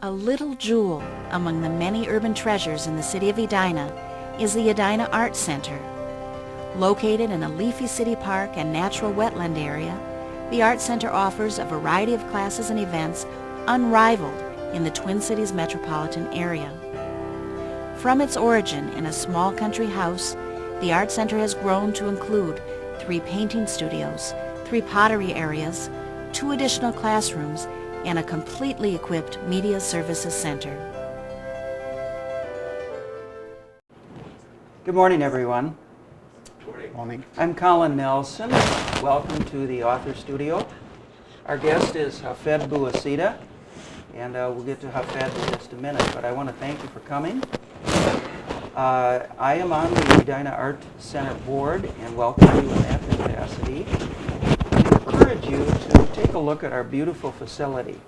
A little jewel among the many urban treasures in the city of Edina is the Edina Art Center. Located in a leafy city park and natural wetland area, the Art Center offers a variety of classes and events unrivaled in the Twin Cities metropolitan area. From its origin in a small country house, the Art Center has grown to include 3 painting studios, 3 pottery areas, 2 additional classrooms, and a completely equipped media services center. Good morning, everyone. Good morning. I'm Colin Nelson. Welcome to the Author Studio. Our guest is Hafed Bouassida, and we'll get to Hafed in just a minute, but I want to thank you for coming. I am on the Edina Art Center board and welcome you in that capacity. I encourage you to take a look at our beautiful facility.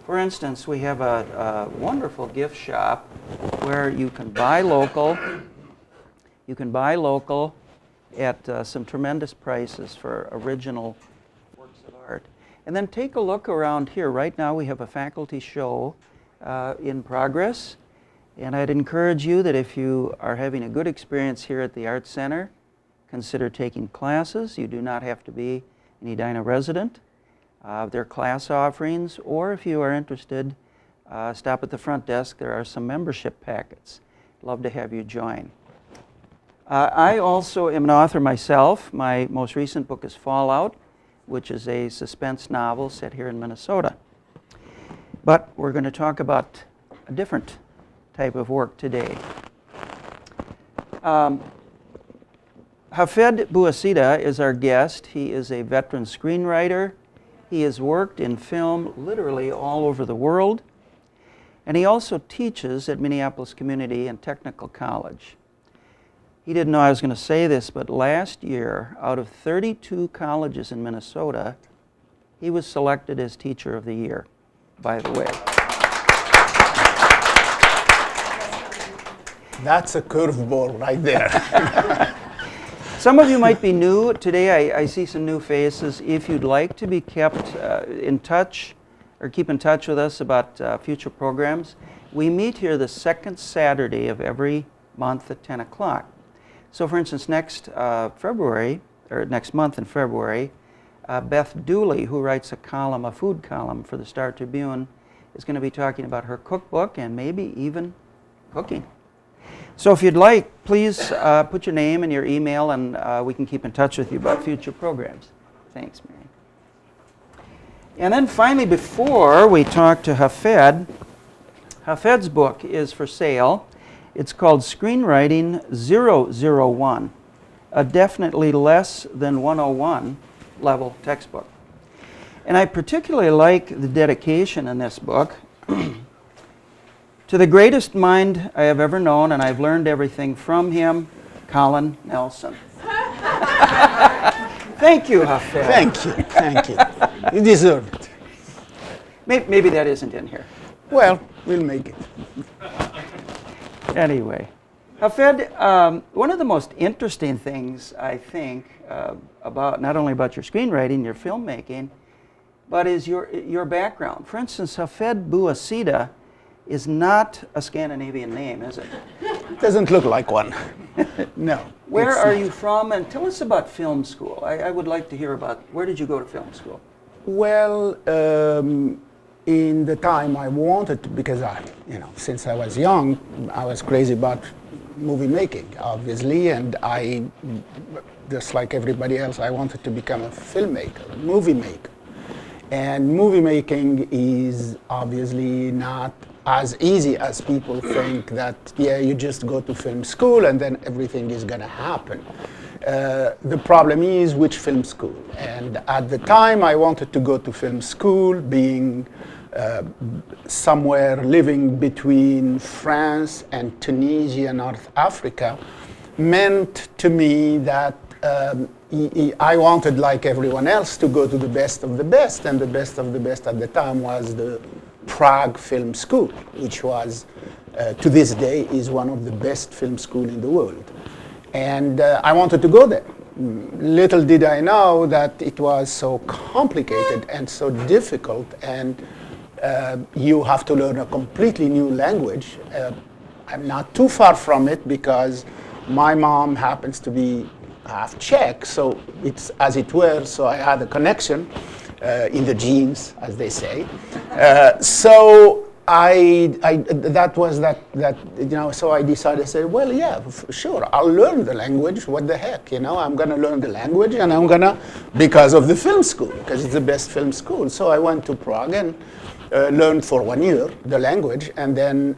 For instance, we have a wonderful gift shop where you can buy local. You can buy local at some tremendous prices for original works of art. And then take a look around here. Right now we have a faculty show in progress. And I'd encourage you that if you are having a good experience here at the Art Center, consider taking classes. You do not have to be an Edina resident. There are class offerings, or if you are interested, stop at the front desk. There are some membership packets. Love to have you join. I also am an author myself. My most recent book is Fallout, which is a suspense novel set here in Minnesota. But we're going to talk about a different type of work today. Hafed Bouassida is our guest. He is a veteran screenwriter. He has worked in film literally all over the world. And he also teaches at Minneapolis Community and Technical College. He didn't know I was going to say this, but last year, out of 32 colleges in Minnesota, he was selected as Teacher of the Year, by the way. That's a curveball right there. Some of you might be new. Today I see some new faces. If you'd like to be kept in touch or keep in touch with us about future programs, we meet here the second Saturday of every month at 10 o'clock. So for instance, next month in February, Beth Dooley, who writes a food column for the Star Tribune, is going to be talking about her cookbook and maybe even cooking. So if you'd like, please put your name and your email, and we can keep in touch with you about future programs. Thanks, Mary. And then finally, before we talk to Hafed, Hafed's book is for sale. It's called Screenwriting 001, a definitely less than 101 level textbook. And I particularly like the dedication in this book. To the greatest mind I have ever known, and I've learned everything from him, Colin Nelson. Thank you, Hafed. Thank you. You deserve it. Maybe that isn't in here. Well, we'll make it. Anyway, Hafed, one of the most interesting things, I think, about not only about your screenwriting, your filmmaking, but is your background. For instance, Hafed Bouassida is not a Scandinavian name, is it? It doesn't look like one. No. Where are you from? And tell us about film school. I would like to hear about, where did you go to film school? Well, in the time I wanted to, because since I was young, I was crazy about movie making, obviously, and I, just like everybody else, I wanted to become a filmmaker, a movie maker. And movie making is obviously not as easy as people think that, you just go to film school and then everything is going to happen. The problem is which film school. And at the time I wanted to go to film school, being somewhere living between France and Tunisia, North Africa, meant to me that I wanted, like everyone else, to go to the best of the best, and the best of the best at the time was the Prague Film School, which was, to this day, is one of the best film schools in the world. And I wanted to go there. Little did I know that it was so complicated and so difficult, and you have to learn a completely new language. I'm not too far from it because my mom happens to be half Czech, so it's as it were, so I had a connection in the genes, as they say. So that was that, you know, so I decided, I said, well, yeah, sure, I'll learn the language, what the heck, you know, I'm gonna learn the language and I'm gonna, because of the film school, because it's the best film school. So I went to Prague and learned for 1 year the language, and then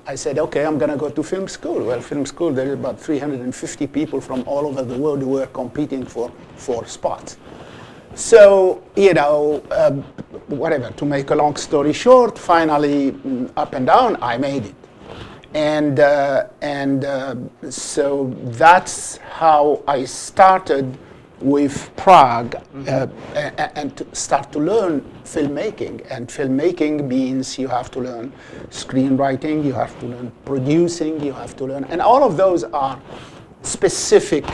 I said, okay, I'm gonna go to film school. Well, film school, there is about 350 people from all over the world who were competing for 4 spots. So, you know, whatever, to make a long story short, finally, up and down, I made it. And so that's how I started with Prague and to start to learn filmmaking. And filmmaking means you have to learn screenwriting, you have to learn producing, you have to learn, and all of those are specific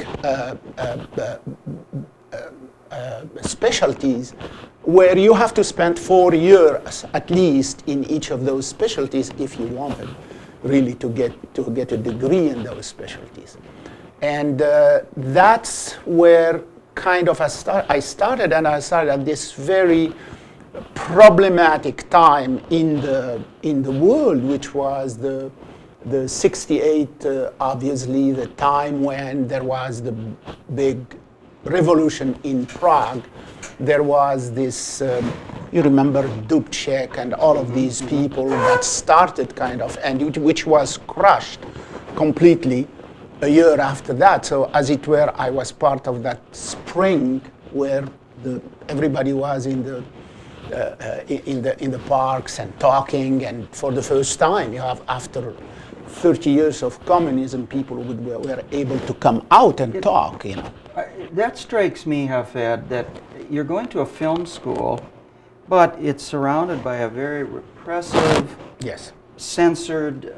specialties where you have to spend 4 years at least in each of those specialties if you wanted really to get a degree in those specialties. And that's where kind of I started at this very problematic time in the world, which was the 68, obviously the time when there was the big revolution in Prague. There was this, you remember Dubček and all of these people that started kind of, and which was crushed completely a year after that. So as it were, I was part of that spring where everybody was in the parks and talking, and for the first time, you have after 30 years of communism, people were able to come out and talk, you know. That strikes me, Hafed, that you're going to a film school, but it's surrounded by a very repressive, yes, censored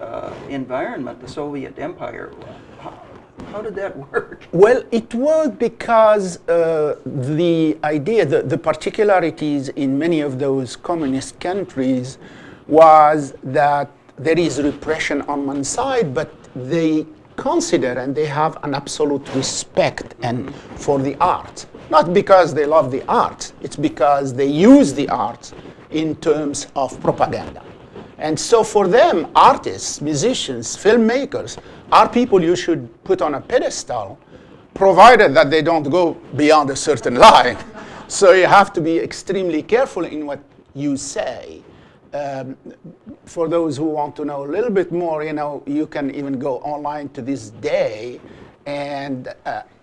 environment, the Soviet Empire. How did that work? Well, it worked because the idea, the particularities in many of those communist countries was that there is repression on one side, but they consider and they have an absolute respect and for the arts. Not because they love the arts, it's because they use the arts in terms of propaganda. And so for them, artists, musicians, filmmakers are people you should put on a pedestal, provided that they don't go beyond a certain line. So you have to be extremely careful in what you say. For those who want to know a little bit more, you know, you can even go online to this day. And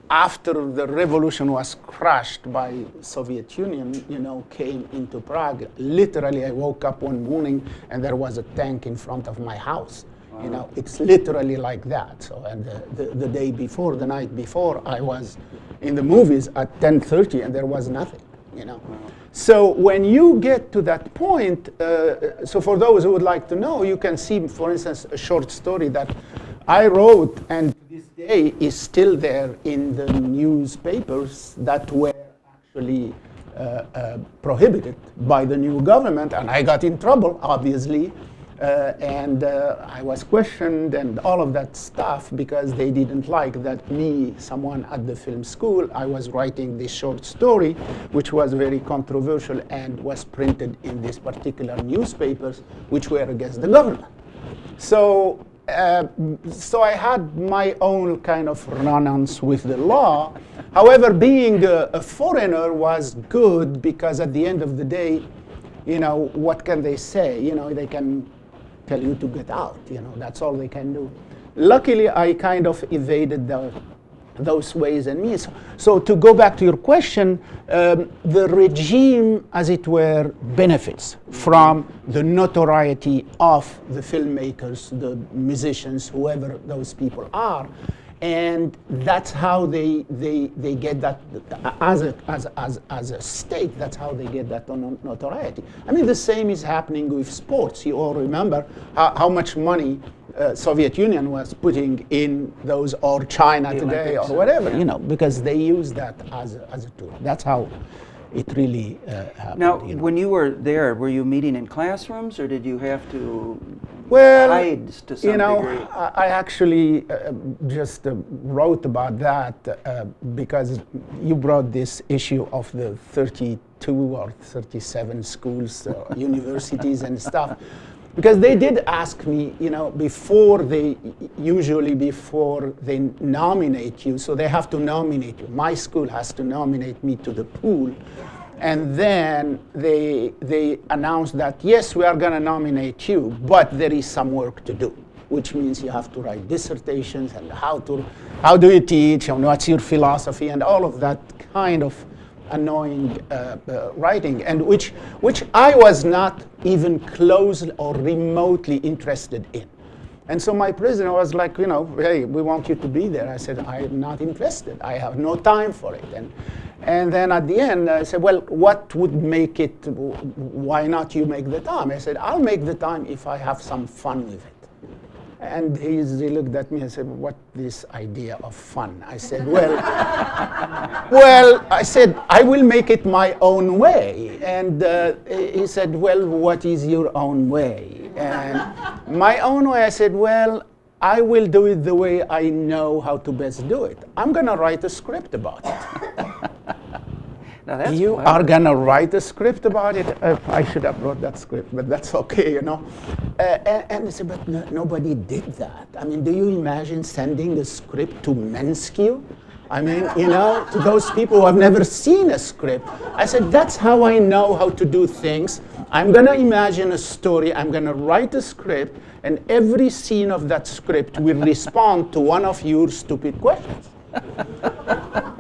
after the revolution was crushed by Soviet Union, you know, came into Prague. Literally, I woke up one morning and there was a tank in front of my house. Wow. You know, it's literally like that. So, and the day before, the night before, I was in the movies at 10:30 and there was nothing. You know. Wow. So when you get to that point, so for those who would like to know, you can see, for instance, a short story that I wrote and to this day is still there in the newspapers that were actually prohibited by the new government, and I got in trouble, obviously, and I was questioned and all of that stuff because they didn't like that me, someone at the film school, I was writing this short story, which was very controversial and was printed in these particular newspapers, which were against the government. So I had my own kind of run-ons with the law. However, being a foreigner was good because at the end of the day, you know, what can they say? You know, they can tell you to get out, you know, that's all they can do. Luckily, I kind of evaded those ways and means. So to go back to your question, the regime, as it were, benefits from the notoriety of the filmmakers, the musicians, whoever those people are. And that's how they get that, as a state, that's how they get that notoriety. I mean, the same is happening with sports. You all remember how much money Soviet Union was putting in those, or China today, or whatever, you know, because they use that as a tool. That's how it really happened. Now, you know. when you were there, were you meeting in classrooms, or did you have to Well, hide to some you know, degree? I actually just wrote about that because you brought this issue of the 32 or 37 schools, universities and stuff. Because they did ask me, you know, usually before they nominate you, so they have to nominate you. My school has to nominate me to the pool. And then they announced that, yes, we are going to nominate you, but there is some work to do, which means you have to write dissertations and how do you teach, and what's your philosophy, and all of that kind of annoying writing, and which I was not even close or remotely interested in. And so my president was like, you know, hey, we want you to be there. I said, I'm not interested. I have no time for it. And then at the end, I said, well, what would make it, why not you make the time? I said, I'll make the time if I have some fun with it. And he looked at me and said, what this idea of fun? I said, well, I said, I will make it my own way. And he said, well, what is your own way? And my own way, I said, well, I will do it the way I know how to best do it. I'm going to write a script about it. Now that's You clever. are going to write a script about it? I should have wrote that script, but that's okay, you know. And they said, but nobody did that. I mean, do you imagine sending a script to Menskew? I mean, you know, to those people who have never seen a script. I said, that's how I know how to do things. I'm going to imagine a story, I'm going to write a script, and every scene of that script will respond to one of your stupid questions.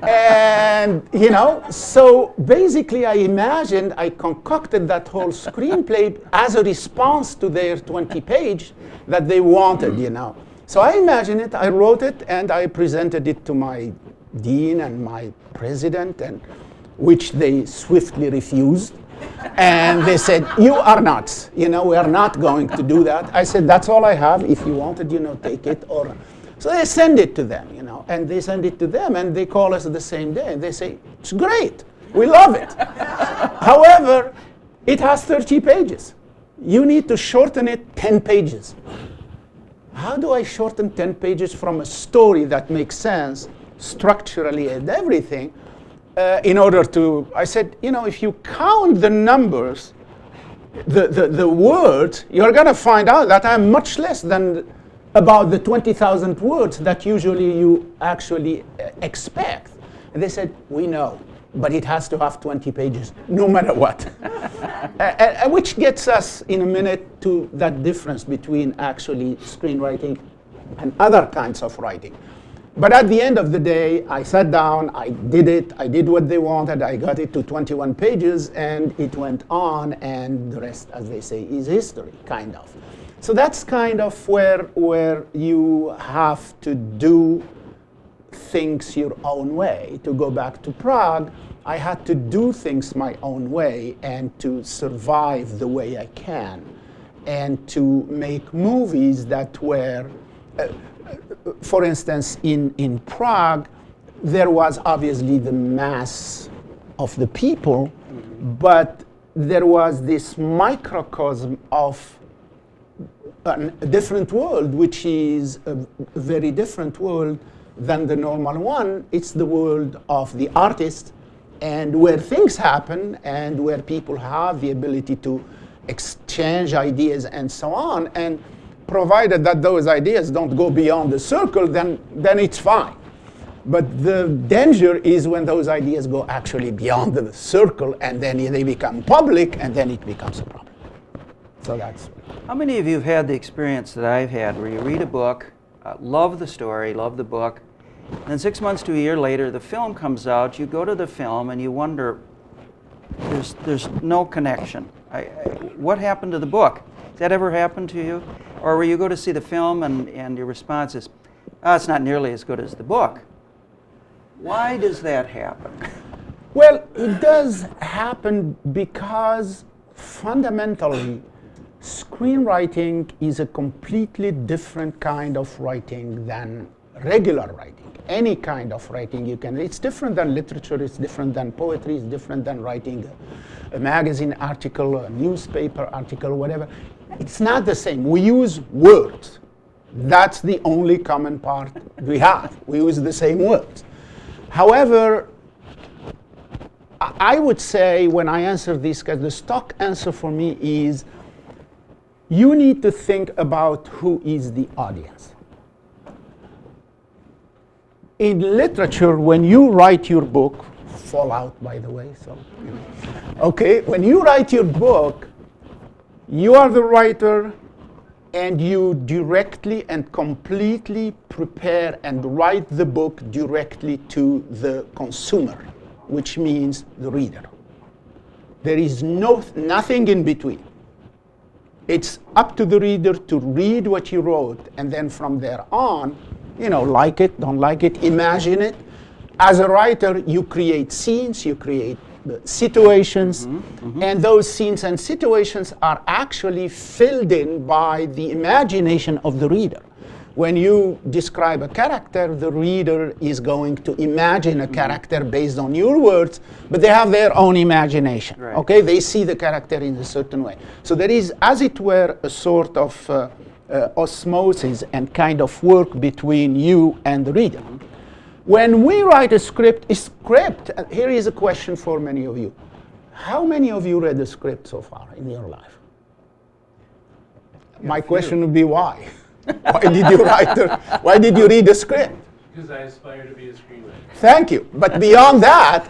And, you know, so basically I concocted that whole screenplay as a response to their 20-page that they wanted, you know. So I imagined it, I wrote it, and I presented it to my dean and my president, and which they swiftly refused. And they said, you are nuts, you know, we are not going to do that. I said, that's all I have. If you wanted, you know, take it. Or so they send it to them, you know, and they send it to them, and they call us the same day, and they say, it's great, we love it. However, it has 30 pages. You need to shorten it 10 pages. How do I shorten 10 pages from a story that makes sense structurally and everything in order to, I said, you know, if you count the numbers, the words, you're going to find out that I'm much less than about the 20,000 words that usually you actually expect. And they said, we know, but it has to have 20 pages, no matter what. Which gets us in a minute to that difference between actually screenwriting and other kinds of writing. But at the end of the day, I sat down, I did it, I did what they wanted, I got it to 21 pages, and it went on, and the rest, as they say, is history, kind of. So that's kind of where you have to do things your own way. To go back to Prague, I had to do things my own way and to survive the way I can, and to make movies that were, for instance, in Prague, there was obviously the mass of the people, but there was this microcosm of a different world, which is a very different world than the normal one. It's the world of the artist, and where things happen, and where people have the ability to exchange ideas and so on, and provided that those ideas don't go beyond the circle, then it's fine. But the danger is when those ideas go actually beyond the circle, and then they become public, and then it becomes a problem. So that's... How many of you have had the experience that I've had where you read a book, love the story, love the book, and 6 months to a year later the film comes out, you go to the film and you wonder, there's no connection. What happened to the book? Has that ever happened to you? Or where you go to see the film and your response is, oh, it's not nearly as good as the book. Why does that happen? Well, it does happen because fundamentally, screenwriting is a completely different kind of writing than regular writing, any kind of writing you can. It's different than literature, it's different than poetry, it's different than writing a magazine article, a newspaper article, whatever. It's not the same. We use words. That's the only common part we have. We use the same words. However, I would say when I answer this, because the stock answer for me is, you need to think about who is the audience. In literature, when you write your book, Fallout, by the way, so, you know. Okay, when you write your book, you are the writer, and you directly and completely prepare and write the book directly to the consumer, which means the reader. There is nothing in between. It's up to the reader to read what you wrote, and then from there on, you know, like it, don't like it, imagine it. As a writer, you create scenes, you create situations, and those scenes and situations are actually filled in by the imagination of the reader. When you describe a character, the reader is going to imagine a character based on your words, but they have their own imagination. Right. Okay, they see the character in a certain way. So there is, as it were, a sort of osmosis and kind of work between you and the reader. When we write a script, here is a question for many of you. How many of you read a script so far in your life? My question would be why? Why did you why did you read a script? Because I aspire to be a screenwriter. Thank you. But beyond that,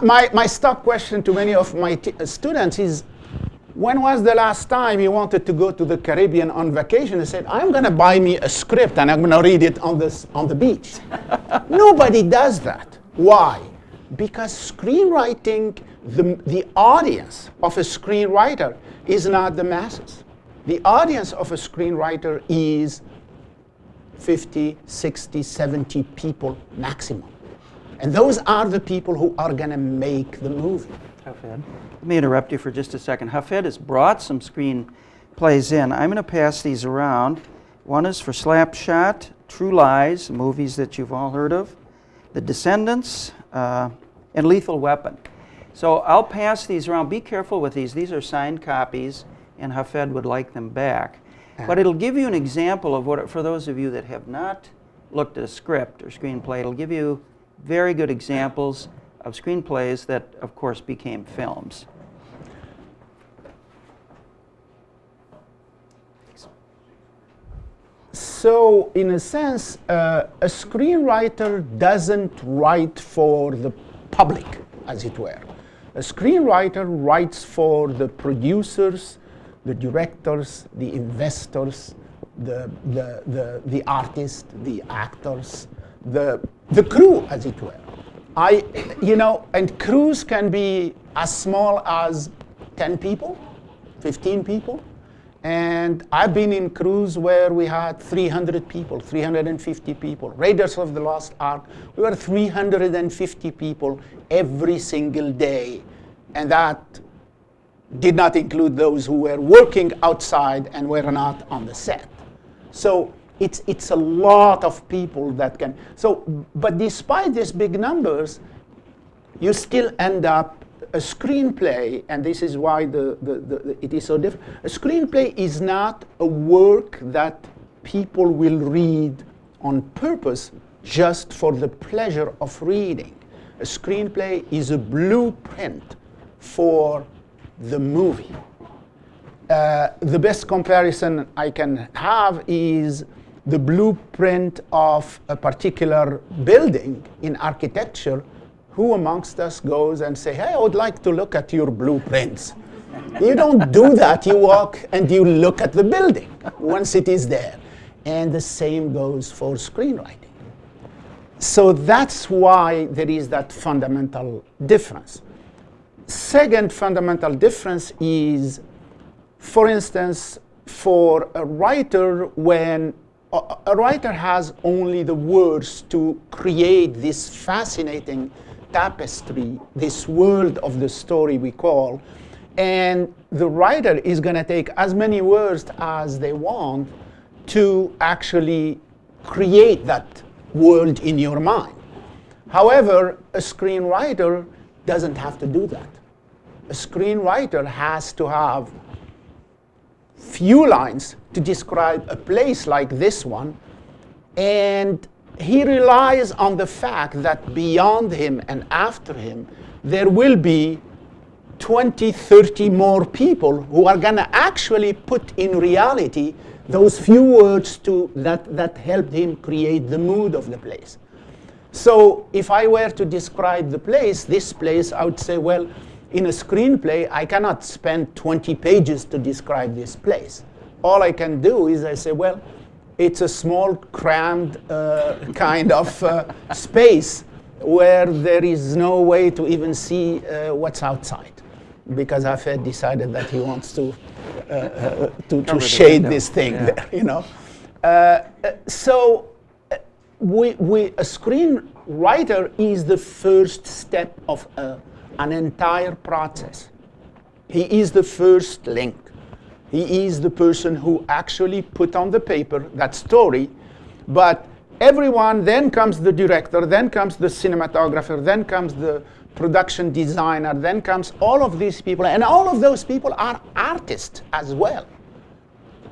my stock question to many of my students is, when was the last time you wanted to go to the Caribbean on vacation and said, I'm going to buy me a script and I'm going to read it on the beach? Nobody does that. Why? Because screenwriting, the audience of a screenwriter is not the masses. The audience of a screenwriter is 50, 60, 70 people maximum. And those are the people who are going to make the movie. Hafed, let me interrupt you for just a second. Hafed has brought some screenplays in. I'm going to pass these around. One is for Slapshot, True Lies, movies that you've all heard of, The Descendants, and Lethal Weapon. So I'll pass these around. Be careful with these. These are signed copies, and Hafed would like them back. But it'll give you an example of what, for those of you that have not looked at a script or screenplay, it'll give you very good examples of screenplays that, of course, became films. So, in a sense, a screenwriter doesn't write for the public, as it were. A screenwriter writes for the producers, the directors, the investors, the artists, the actors, the crew, as it were. And crews can be as small as 10 people, 15 people. And I've been in crews where we had 300 people, 350 people. Raiders of the Lost Ark, we were 350 people every single day. And that did not include those who were working outside and were not on the set. So it's a lot of people that can. But despite these big numbers, you still end up a screenplay, and this is why it is so different. A screenplay is not a work that people will read on purpose just for the pleasure of reading. A screenplay is a blueprint for the movie. The best comparison I can have is the blueprint of a particular building in architecture. Who amongst us goes and say, hey, I would like to look at your blueprints? You don't do that. You walk and you look at the building once it is there. And the same goes for screenwriting. So that's why there is that fundamental difference. Second fundamental difference is, for instance, for a writer, when a writer has only the words to create this fascinating tapestry, this world of the story we call, and the writer is going to take as many words as they want to actually create that world in your mind. However, a screenwriter doesn't have to do that. A screenwriter has to have few lines to describe a place like this one, and he relies on the fact that beyond him and after him, there will be 20, 30 more people who are going to actually put in reality those few words that helped him create the mood of the place. So if I were to describe this place, I would say, well, in a screenplay, I cannot spend 20 pages to describe this place. All I can do is I say, well, it's a small, crammed kind of space where there is no way to even see what's outside, because Hafed decided that he wants to shade this thing there, you know. So a screenwriter is the first step of an entire process. He is the first link. He is the person who actually put on the paper that story, but everyone, then comes the director, then comes the cinematographer, then comes the production designer, then comes all of these people, and all of those people are artists as well.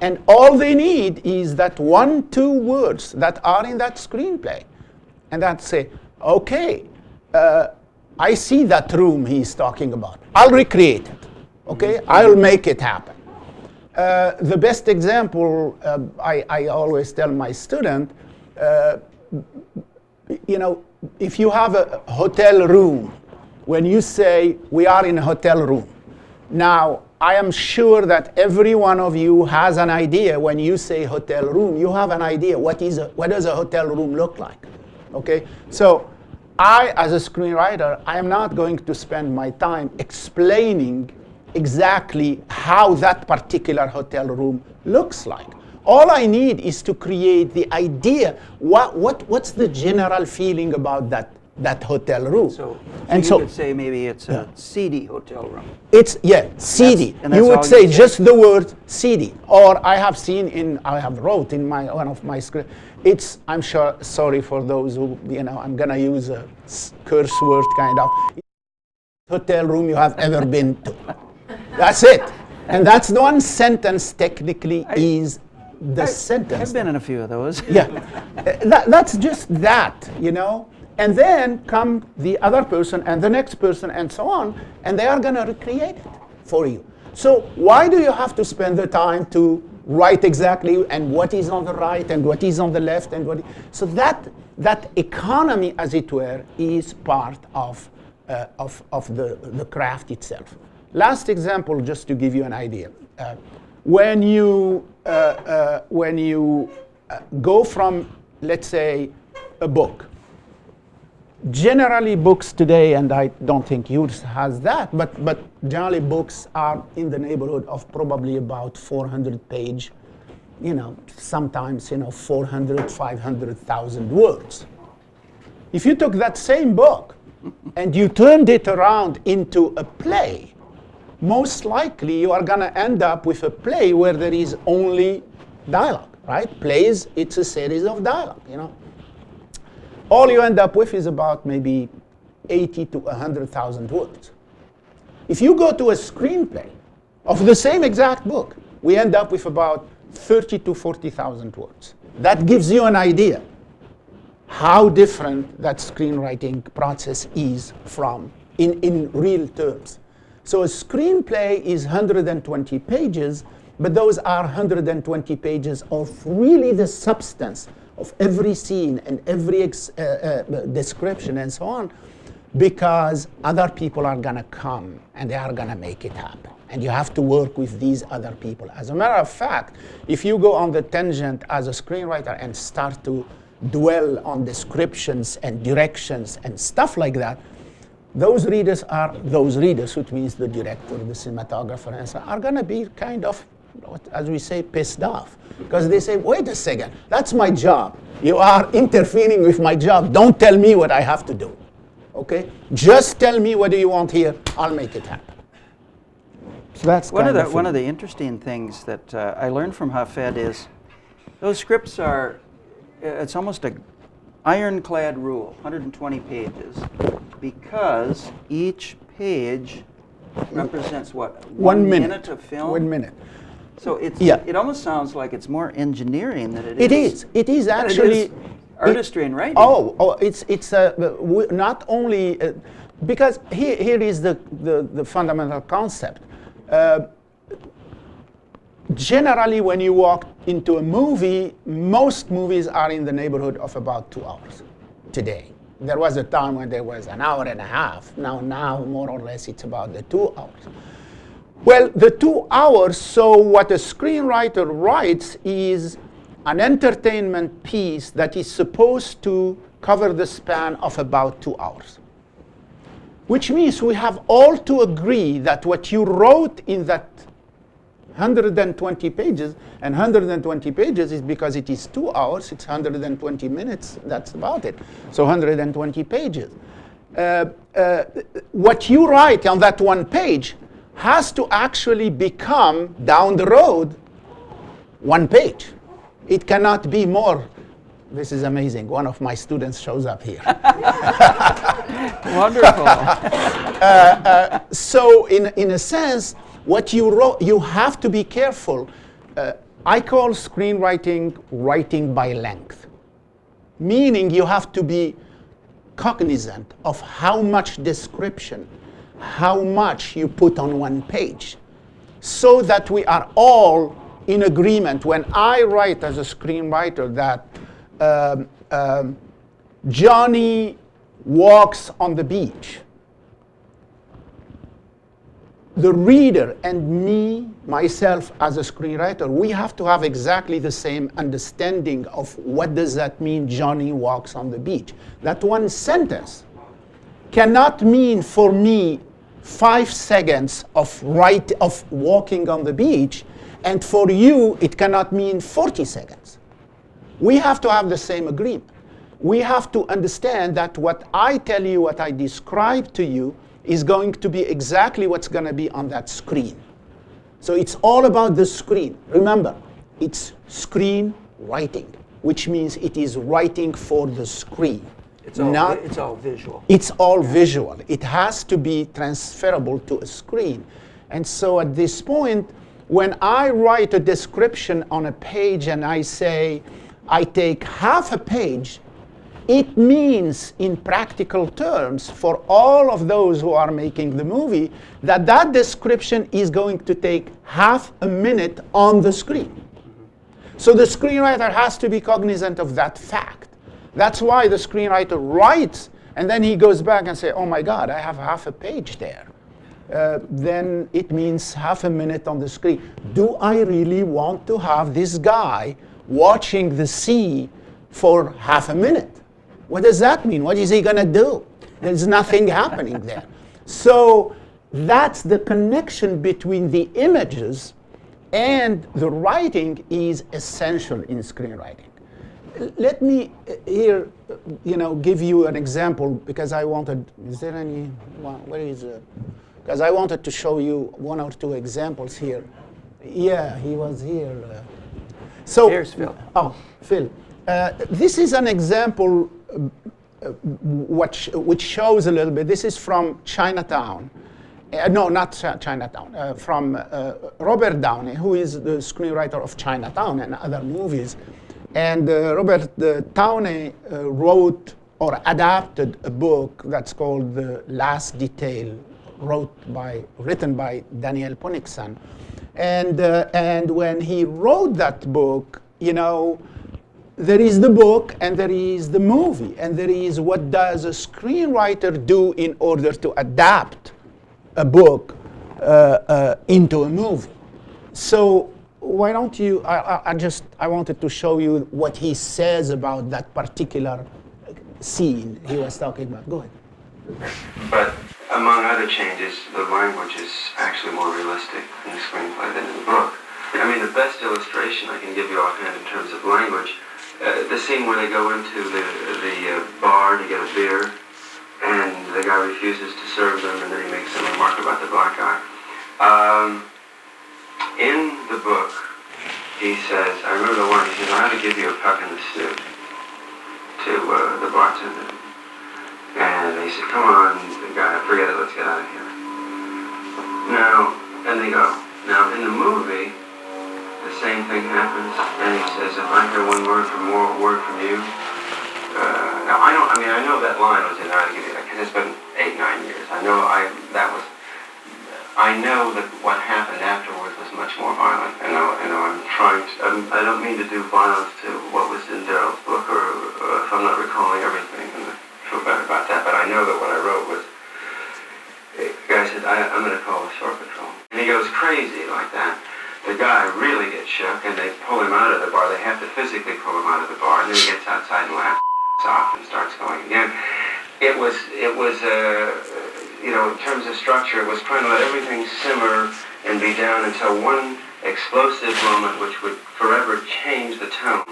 And all they need is that 1-2 words that are in that screenplay, and that say, okay, I see that room he's talking about. I'll recreate it, okay? I'll make it happen. The best example, I always tell my student, you know, if you have a hotel room, when you say, we are in a hotel room, now, I am sure that every one of you has an idea when you say hotel room, you have an idea what does a hotel room look like, okay? So I, as a screenwriter, I am not going to spend my time explaining exactly how that particular hotel room looks like. All I need is to create the idea, what's the general feeling about that hotel room. So you could say maybe it's a seedy hotel room. It's, seedy. You would say just the word seedy. Or I have wrote in one of my scripts, I'm sure, sorry for those who, you know, I'm gonna use a curse word kind of, hotel room you have ever been to. That's it. And that's the one sentence technically is the sentence. I've been in a few of those. Yeah. That's just that, you know. And then come the other person and the next person and so on, and they are going to recreate it for you. So why do you have to spend the time to write exactly and what is on the right and what is on the left and so that economy, as it were, is part of the craft itself. Last example, just to give you an idea. When you go from, let's say, a book. Generally, books today, and I don't think yours has that, but generally books are in the neighborhood of probably about 400 page, you know, sometimes, you know, 400, 500,000 words. If you took that same book and you turned it around into a play, most likely you are going to end up with a play where there is only dialogue, right? Plays, it's a series of dialogue, you know. All you end up with is about maybe 80 to 100,000 words. If you go to a screenplay of the same exact book, we end up with about 30 to 40,000 words. That gives you an idea how different that screenwriting process is from in real terms. So a screenplay is 120 pages, but those are 120 pages of really the substance of every scene and every description and so on, because other people are going to come and they are going to make it happen. And you have to work with these other people. As a matter of fact, if you go on the tangent as a screenwriter and start to dwell on descriptions and directions and stuff like that, those readers, which means the director, the cinematographer, and so on, are going to be kind of, as we say, pissed off. Because they say, wait a second, that's my job. You are interfering with my job. Don't tell me what I have to do. Okay? Just tell me what do you want here. I'll make it happen. So that's one of the interesting things that I learned from Hafed is those scripts are, it's almost a ironclad rule, 120 pages, because each page represents what? 1 minute of film? 1 minute. So it's, Yeah. it almost sounds like it's more engineering than It is. It is than actually it is artistry and writing. It's not only because here is the fundamental concept. Generally, when you walk into a movie, most movies are in the neighborhood of about 2 hours today. There was a time when there was an hour and a half. Now, more or less, it's about the 2 hours. Well, the 2 hours, so what a screenwriter writes is an entertainment piece that is supposed to cover the span of about 2 hours. Which means we have all to agree that what you wrote in that 120 pages, and 120 pages is because it is 2 hours, it's 120 minutes, that's about it. So 120 pages. What you write on that one page has to actually become, down the road, 1 page. It cannot be more. This is amazing. One of my students shows up here. Wonderful. So in a sense, what you wrote, you have to be careful. I call screenwriting writing by length, meaning you have to be cognizant of how much description, how much you put on 1 page, so that we are all in agreement. When I write as a screenwriter that Johnny walks on the beach, the reader and me, myself as a screenwriter, we have to have exactly the same understanding of what does that mean, Johnny walks on the beach. That one sentence cannot mean for me 5 seconds of walking on the beach, and for you it cannot mean 40 seconds. We have to have the same agreement. We have to understand that what I tell you, what I describe to you, is going to be exactly what's going to be on that screen. So it's all about the screen. Remember, it's screenwriting, which means it is writing for the screen. It's all visual. It's all visual. It has to be transferable to a screen. And so at this point, when I write a description on a page and I say, I take half a page, it means in practical terms for all of those who are making the movie that that description is going to take half a minute on the screen. So the screenwriter has to be cognizant of that fact. That's why the screenwriter writes and then he goes back and says, oh my God, I have half a page there. Then it means half a minute on the screen. Do I really want to have this guy watching the sea for half a minute? What does that mean? What is he going to do? There's nothing happening there. So that's the connection between the images and the writing is essential in screenwriting. Let me here, give you an example because I wanted. Is there any? Where is it? Because I wanted to show you 1 or 2 examples here. Yeah, he was here. So here's Phil. Oh, Phil. This is an example which shows a little bit. This is from Chinatown. No, not Chinatown. From Robert Downey, who is the screenwriter of Chinatown and other movies. And Robert Downey wrote or adapted a book that's called The Last Detail, written by Daniel Poniksan. And when he wrote that book, there is the book and there is the movie, and there is what does a screenwriter do in order to adapt a book into a movie. So why don't you, I wanted to show you what he says about that particular scene he was talking about. Go ahead. But among other changes, the language is actually more realistic in the screenplay than in the book. I mean, the best illustration I can give you offhand in terms of language, the scene where they go into the bar to get a beer, and the guy refuses to serve them, and then he makes some remark about the black guy. In the book, he says, I remember the one, he says, I have to give you a puck in the suit. to the bartender. And he said, come on, guy, forget it, let's get out of here. Now, and they go. Now, in the movie, the same thing happens, and he says, if I hear one word from you, now I know that line was in there, because it's been 8-9 years. I know that what happened afterwards was much more violent. I know I don't mean to do violence to what was in Daryl's book, or if I'm not recalling everything, and I feel bad about that, but I know that what I wrote was, the guy said, I'm going to call the shore patrol. And he goes crazy like that. The guy really gets shook, and they pull him out of the bar. They have to physically pull him out of the bar, and then he gets outside and laughs off and starts going again. It was in terms of structure, it was trying to let everything simmer and be down until one explosive moment which would forever change the tone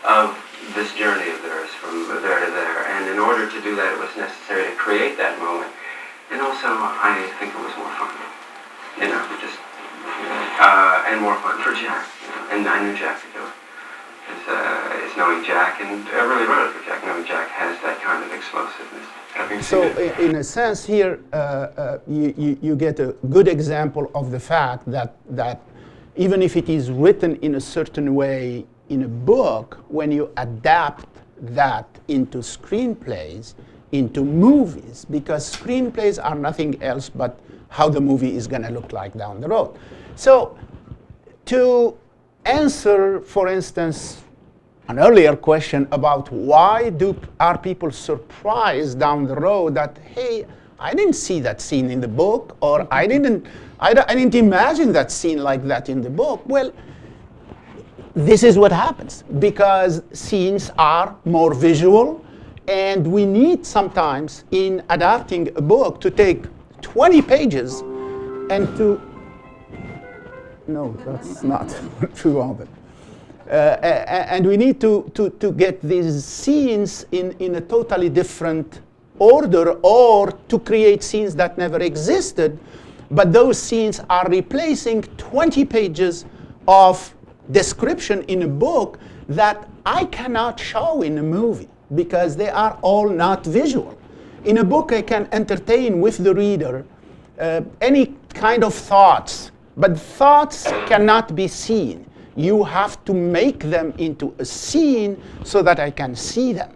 of this journey of theirs from there to there. And in order to do that, it was necessary to create that moment. And also, I think it was more fun, and more fun for Jack. And I knew Jack could do it. It's knowing Jack, and I really wrote it for Jack, knowing Jack has that kind of explosiveness. So, in a sense, here you get a good example of the fact that even if it is written in a certain way in a book, when you adapt that into screenplays, into movies, because screenplays are nothing else but how the movie is going to look like down the road. So, to answer, for instance, an earlier question about why are people surprised down the road that, hey, I didn't see that scene in the book, or I didn't imagine that scene like that in the book. Well, this is what happens, because scenes are more visual, and we need sometimes in adapting a book to take 20 pages and to, no, that's not true of it. And we need to get these scenes in a totally different order, or to create scenes that never existed, but those scenes are replacing 20 pages of description in a book that I cannot show in a movie, because they are all not visual. In a book, I can entertain with the reader any kind of thoughts, but thoughts cannot be seen. You have to make them into a scene so that I can see them.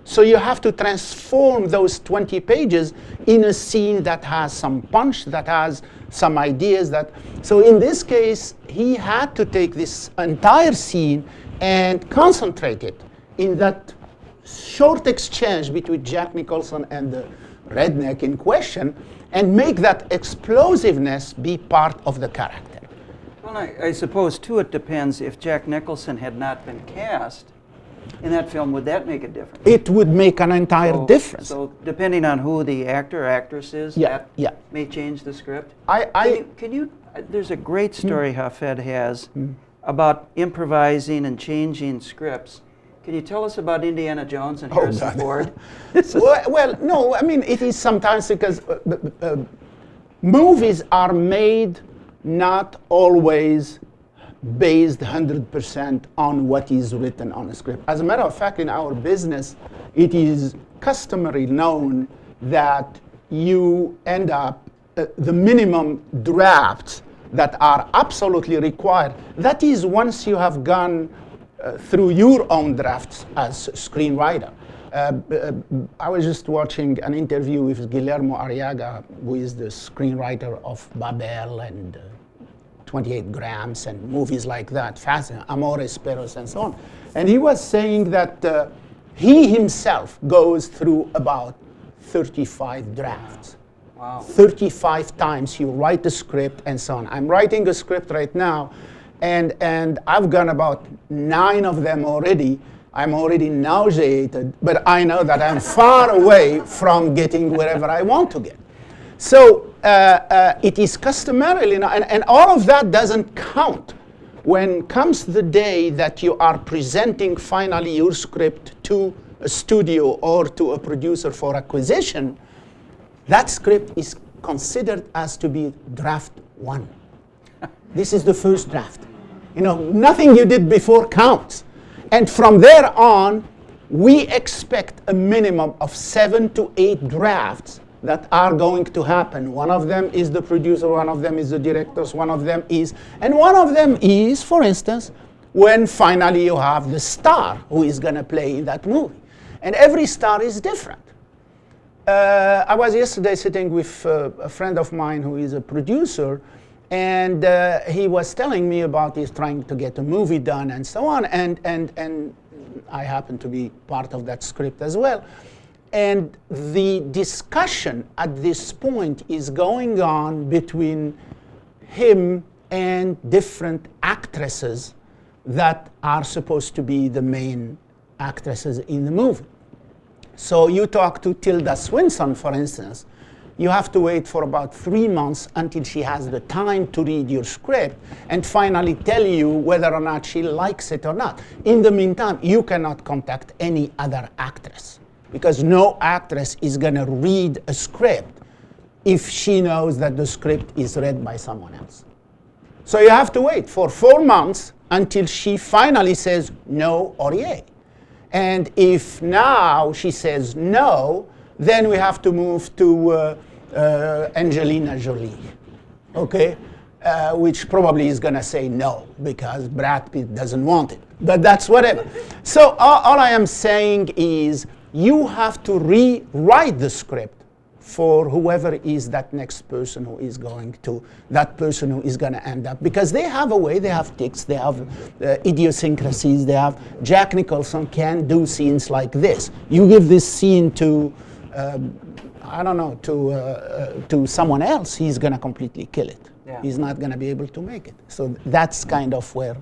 So you have to transform those 20 pages in a scene that has some punch, that has some ideas. So in this case, he had to take this entire scene and concentrate it in that short exchange between Jack Nicholson and the redneck in question, and make that explosiveness be part of the character. Well, I suppose, too, it depends. If Jack Nicholson had not been cast in that film, would that make a difference? It would make an entire difference. So depending on who the actor or actress is, that may change the script? There's a great story Hafed has about improvising and changing scripts. Can you tell us about Indiana Jones and Harrison Ford? Well, no, I mean, it is sometimes because movies are made not always based 100% on what is written on a script. As a matter of fact, in our business, it is customary known that you end up, the minimum drafts that are absolutely required, that is once you have gone through your own drafts as a screenwriter. I was just watching an interview with Guillermo Arriaga, who is the screenwriter of Babel and 28 Grams and movies like that, fascinating, Amores Perros and so on. And he was saying that he himself goes through about 35 drafts. Wow. 35 times you write the script and so on. I'm writing a script right now, and I've gone about 9 of them already. I'm already nauseated, but I know that I'm far away from getting wherever I want to get. So it is customarily, and all of that doesn't count when comes the day that you are presenting finally your script to a studio or to a producer for acquisition. That script is considered as to be draft 1. This is the first draft. Nothing you did before counts. And from there on, we expect a minimum of 7 to 8 drafts that are going to happen. One of them is the producer, one of them is the directors, one of them is, and one of them is, for instance, when finally you have the star who is going to play in that movie. And every star is different. I was yesterday sitting with a friend of mine who is a producer, and he was telling me about he's trying to get a movie done and so on, and I happen to be part of that script as well. And the discussion at this point is going on between him and different actresses that are supposed to be the main actresses in the movie. So you talk to Tilda Swinton, for instance, you have to wait for about 3 months until she has the time to read your script and finally tell you whether or not she likes it or not. In the meantime, you cannot contact any other actress, because no actress is going to read a script if she knows that the script is read by someone else. So you have to wait for 4 months until she finally says no or yay. And if now she says no, then we have to move to Angelina Jolie, okay? Which probably is going to say no, because Brad Pitt doesn't want it. But that's whatever. So all I am saying is you have to rewrite the script for whoever is that next person who is going to, that person who is going to end up. Because they have a way, they have tics, they have idiosyncrasies, they have, Jack Nicholson can do scenes like this. You give this scene to, I don't know, to someone else, he's going to completely kill it. Yeah. He's not going to be able to make it. So that's kind of where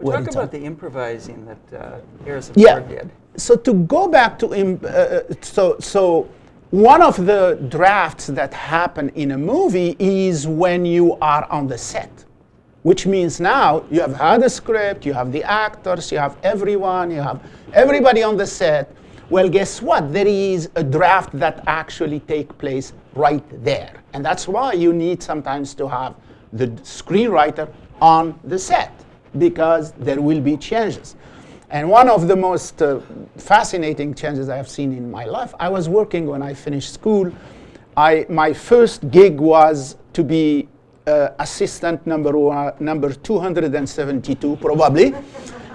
Talk it's about the improvising that Harrison yeah. Ford did. So to go back to, so one of the drafts that happen in a movie is when you are on the set, which means now you have had a script, you have the actors, you have everyone, you have everybody on the set. Well, guess what? There is a draft that actually takes place right there. And that's why you need sometimes to have the screenwriter on the set, because there will be changes. And one of the most fascinating changes I have seen in my life, I was working when I finished school. My first gig was to be assistant number 272, probably,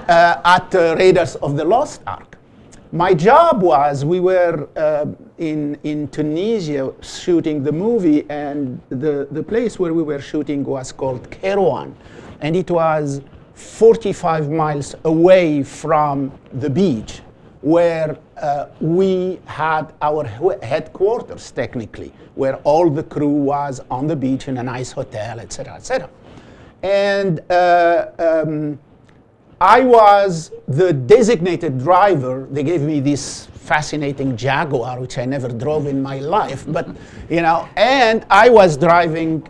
at Raiders of the Lost Ark. My job was, we were in Tunisia shooting the movie, and the place where we were shooting was called Kairouan, and it was 45 miles away from the beach, where we had our headquarters, technically, where all the crew was on the beach in a nice hotel, etc., etc. And I was the designated driver. They gave me this fascinating Jaguar, which I never drove in my life, but, you know, and I was driving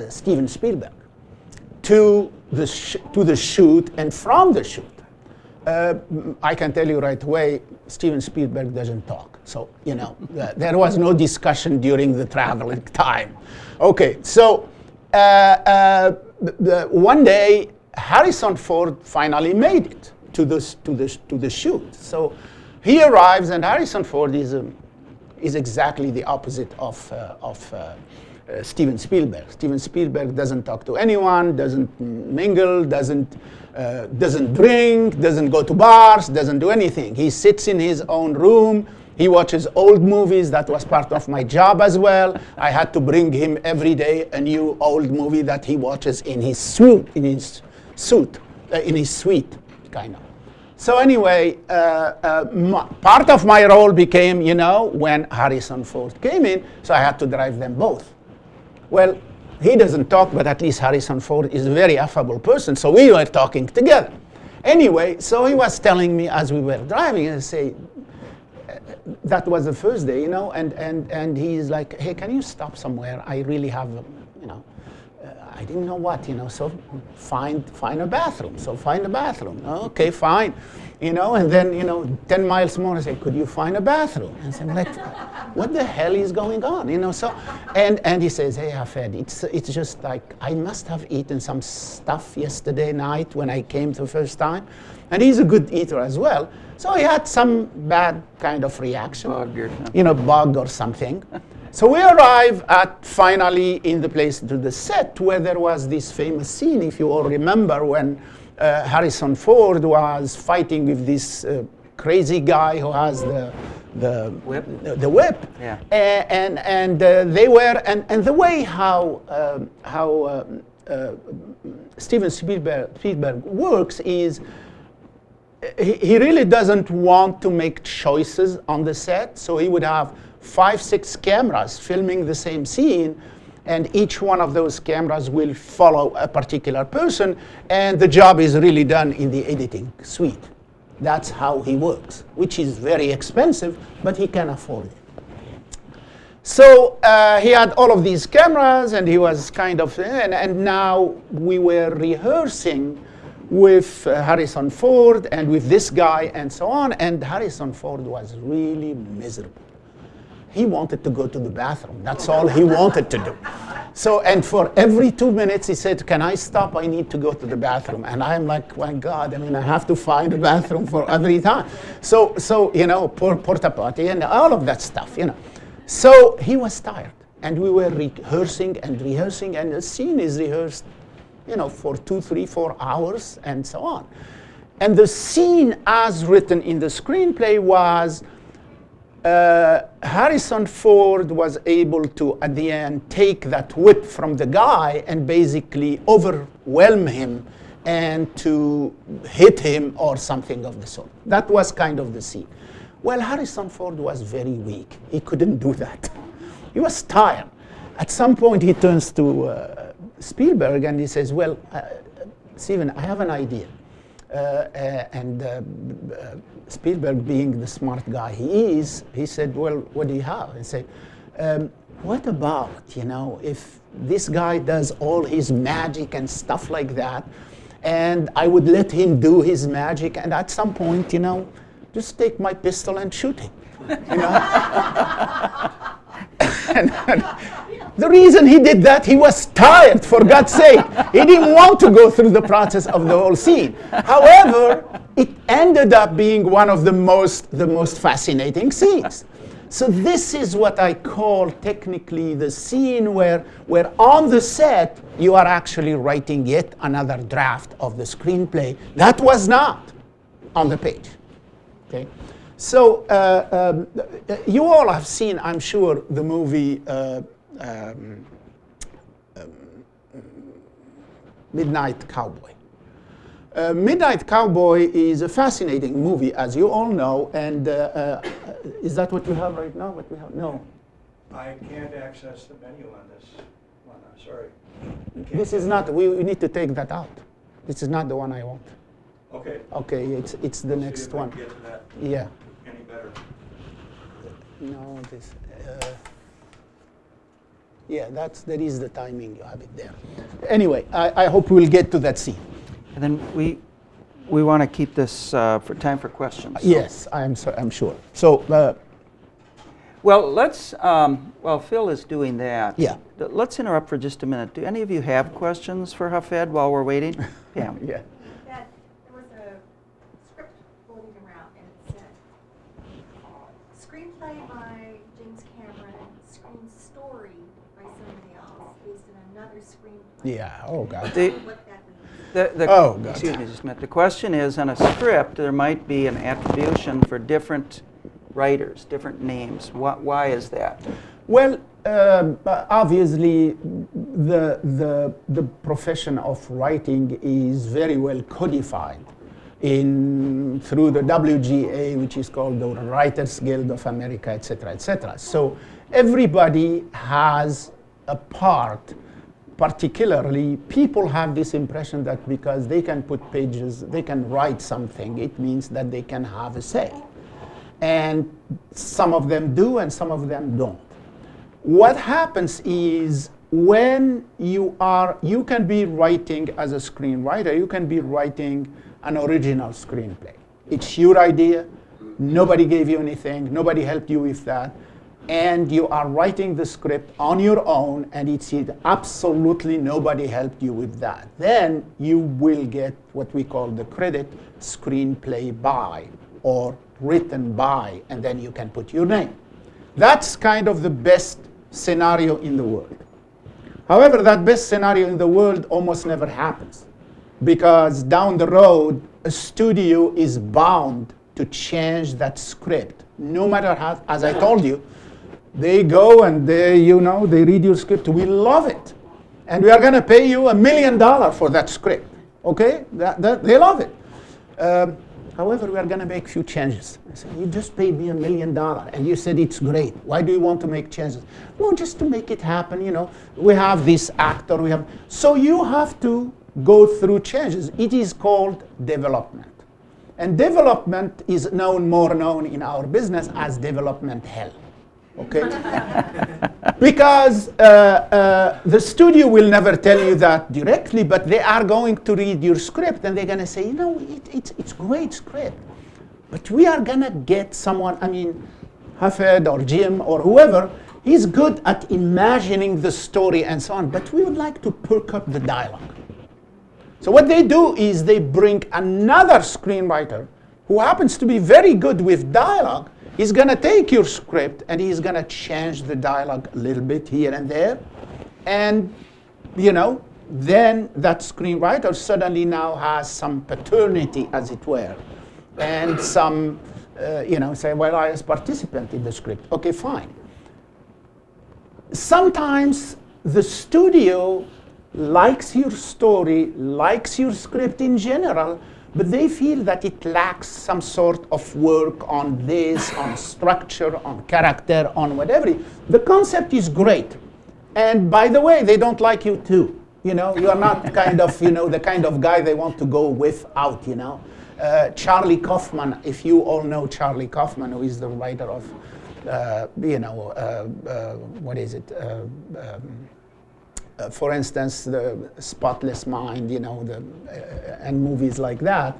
Steven Spielberg to the shoot and from the shoot. I can tell you right away, Steven Spielberg doesn't talk. So, you know, there was no discussion during the traveling time. Okay, so one day, Harrison Ford finally made it to the shoot. So he arrives, and Harrison Ford is exactly the opposite of Steven Spielberg. Steven Spielberg doesn't talk to anyone, doesn't mingle, doesn't drink, doesn't go to bars, doesn't do anything. He sits in his own room. He watches old movies. That was part of my job as well. I had to bring him every day a new old movie that he watches in his suite, kind of. So anyway, part of my role became, you know, when Harrison Ford came in, so I had to drive them both. Well, he doesn't talk, but at least Harrison Ford is a very affable person, so we were talking together. Anyway, so he was telling me as we were driving, and I say, that was the first day, you know, and he's like, hey, can you stop somewhere? I really have, you know, I didn't know what, so find a bathroom. So find a bathroom. Okay, fine. And then, 10 miles more, I say, could you find a bathroom? And I'm like, what the hell is going on? So, and he says, hey, Hafed, it's just like, I must have eaten some stuff yesterday night when I came the first time. And he's a good eater as well. So he had some bad kind of reaction. Bug or something. Bug or something. So we arrive at finally in the place to the set where there was this famous scene, if you all remember, when Harrison Ford was fighting with this crazy guy who has the Whip. The whip. Yeah. And they were and the way how Steven Spielberg works is he really doesn't want to make choices on the set, so he would have 5-6 cameras filming the same scene, and each one of those cameras will follow a particular person, and the job is really done in the editing suite. That's how he works, which is very expensive, but he can afford it. So he had all of these cameras, and he was kind of, and now we were rehearsing with Harrison Ford and with this guy and so on, and Harrison Ford was really miserable. He wanted to go to the bathroom. That's all he wanted to do. So, and for every 2 minutes, he said, can I stop? I need to go to the bathroom. And I'm like, my God, I have to find a bathroom for every time. So porta potty and all of that stuff, So he was tired. And we were rehearsing, and the scene is rehearsed, for 2, 3, 4 hours, and so on. And the scene as written in the screenplay was Harrison Ford was able to, at the end, take that whip from the guy and basically overwhelm him and to hit him or something of the sort. That was kind of the scene. Well, Harrison Ford was very weak. He couldn't do that. He was tired. At some point, he turns to Spielberg and he says, well, Steven, I have an idea. Spielberg, being the smart guy he is, he said, well, what do you have? And said, what about, if this guy does all his magic and stuff like that, and I would let him do his magic, and at some point, just take my pistol and shoot him. And the reason he did that, he was tired, for God's sake. He didn't want to go through the process of the whole scene. However, it ended up being one of the most fascinating scenes. So this is what I call technically the scene where on the set, you are actually writing yet another draft of the screenplay that was not on the page. Okay? So you all have seen, I'm sure, the movie Midnight Cowboy. Midnight Cowboy is a fascinating movie, as you all know, and is that what you have right now? What we have? No. I can't access the menu on this one, I'm sorry. This is not, we need to take that out. This is not the one I want. Okay. Okay, it's the See next if I one. can get to that Yeah. any better. No, this. Yeah, that is the timing. You have it there. Anyway, I hope we'll get to that scene. And then we want to keep this for time for questions. Yes, I'm sure. So. Well, let's. While Phil is doing that, Yeah. Let's interrupt for just a minute. Do any of you have questions for Hafed while we're waiting? Pam. Yeah. That there was a script floating around and it said screenplay by James Cameron, screen story by somebody else based on another screenplay. Yeah. Oh God. I don't know what that means. Oh, God. Excuse me, just a minute. The question is, on a script, there might be an attribution for different writers, different names. Why is that? Well, obviously, the profession of writing is very well codified through the WGA, which is called the Writers Guild of America, etc., etc. So everybody has a part. Particularly, people have this impression that because they can put pages, they can write something, it means that they can have a say. And some of them do and some of them don't. What happens is when you can be writing as a screenwriter, you can be writing an original screenplay. It's your idea. Nobody gave you anything. Nobody helped you with that. And you are writing the script on your own, and it's absolutely nobody helped you with that. Then you will get what we call the credit screenplay by or written by, and then you can put your name. That's kind of the best scenario in the world. However, that best scenario in the world almost never happens, because down the road, a studio is bound to change that script. No matter how, as I told you, they go and they read your script. We love it, and we are going to pay you $1 million for that script. Okay, they love it. However, we are going to make a few changes. I said, you just paid me $1 million, and you said it's great. Why do you want to make changes? Well, just to make it happen. We have this actor. So you have to go through changes. It is called development. And development is more known in our business as development hell. Okay? Because the studio will never tell you that directly, but they are going to read your script and they're going to say, it's great script. But we are going to get someone, Hafed or Jim or whoever, he's good at imagining the story and so on, but we would like to perk up the dialogue. So what they do is they bring another screenwriter who happens to be very good with dialogue. He's going to take your script and he's going to change the dialogue a little bit here and there. And, then that screenwriter suddenly now has some paternity, as it were. And some, say, well, I was participant in the script. Okay, fine. Sometimes the studio likes your story, likes your script in general, but they feel that it lacks some sort of work on this, on structure, on character, on whatever. The concept is great. And by the way, they don't like you too. You are not kind of, the kind of guy they want to go without, Charlie Kaufman, if you all know Charlie Kaufman, who is the writer of, what is it? For instance, the Spotless Mind, and movies like that,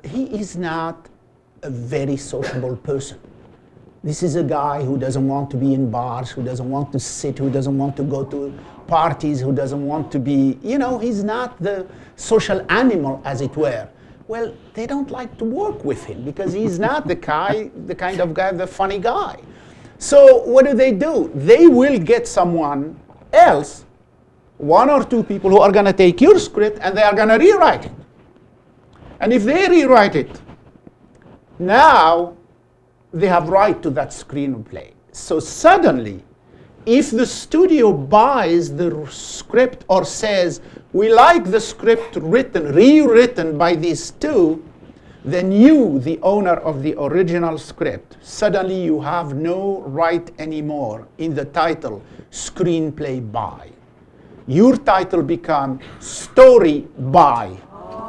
he is not a very sociable person. This is a guy who doesn't want to be in bars, who doesn't want to sit, who doesn't want to go to parties, who doesn't want to be, he's not the social animal, as it were. Well, they don't like to work with him because he's not the kind of guy, the funny guy. So what do? They will get someone else, one or two people who are going to take your script and they are going to rewrite it. And if they rewrite it, now they have right to that screenplay. So suddenly, if the studio buys the script or says, we like the script rewritten by these two, then you, the owner of the original script, suddenly you have no right anymore in the title, screenplay by. Your title becomes story by.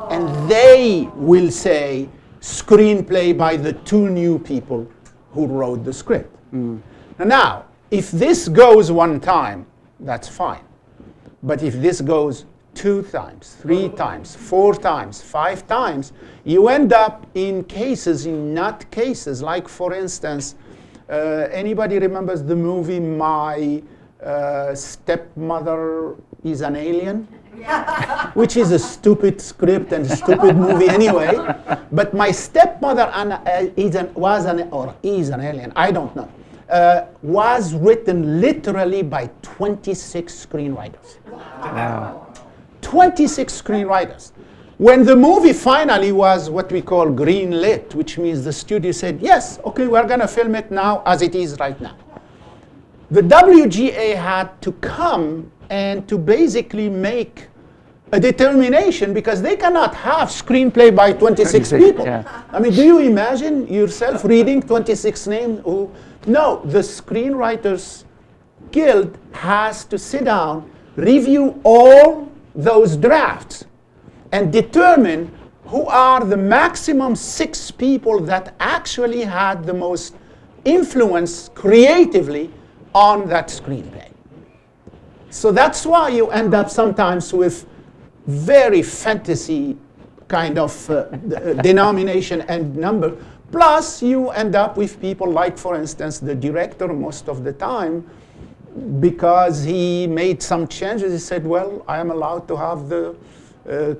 And they will say, screenplay by the two new people who wrote the script. Now, if this goes one time, that's fine. But if this goes 2 times, 3 times, 4 times, 5 times, you end up in cases, in nut cases, like for instance, anybody remembers the movie My Stepmother is an Alien? Which is a stupid script and a stupid movie anyway. But My Stepmother is an Alien, I don't know, was written literally by 26 screenwriters. Wow. 26 screenwriters. When the movie finally was what we call green lit, which means the studio said, yes, okay, we're going to film it now as it is right now. The WGA had to come and to basically make a determination because they cannot have screenplay by 26 people. Yeah. Do you imagine yourself reading 26 names? No, the Screenwriters Guild has to sit down, review all those drafts, and determine who are the maximum 6 people that actually had the most influence creatively on that screenplay. So that's why you end up sometimes with very fantasy kind of denomination and number. Plus, you end up with people like, for instance, the director most of the time, because he made some changes, he said, well, I am allowed to have the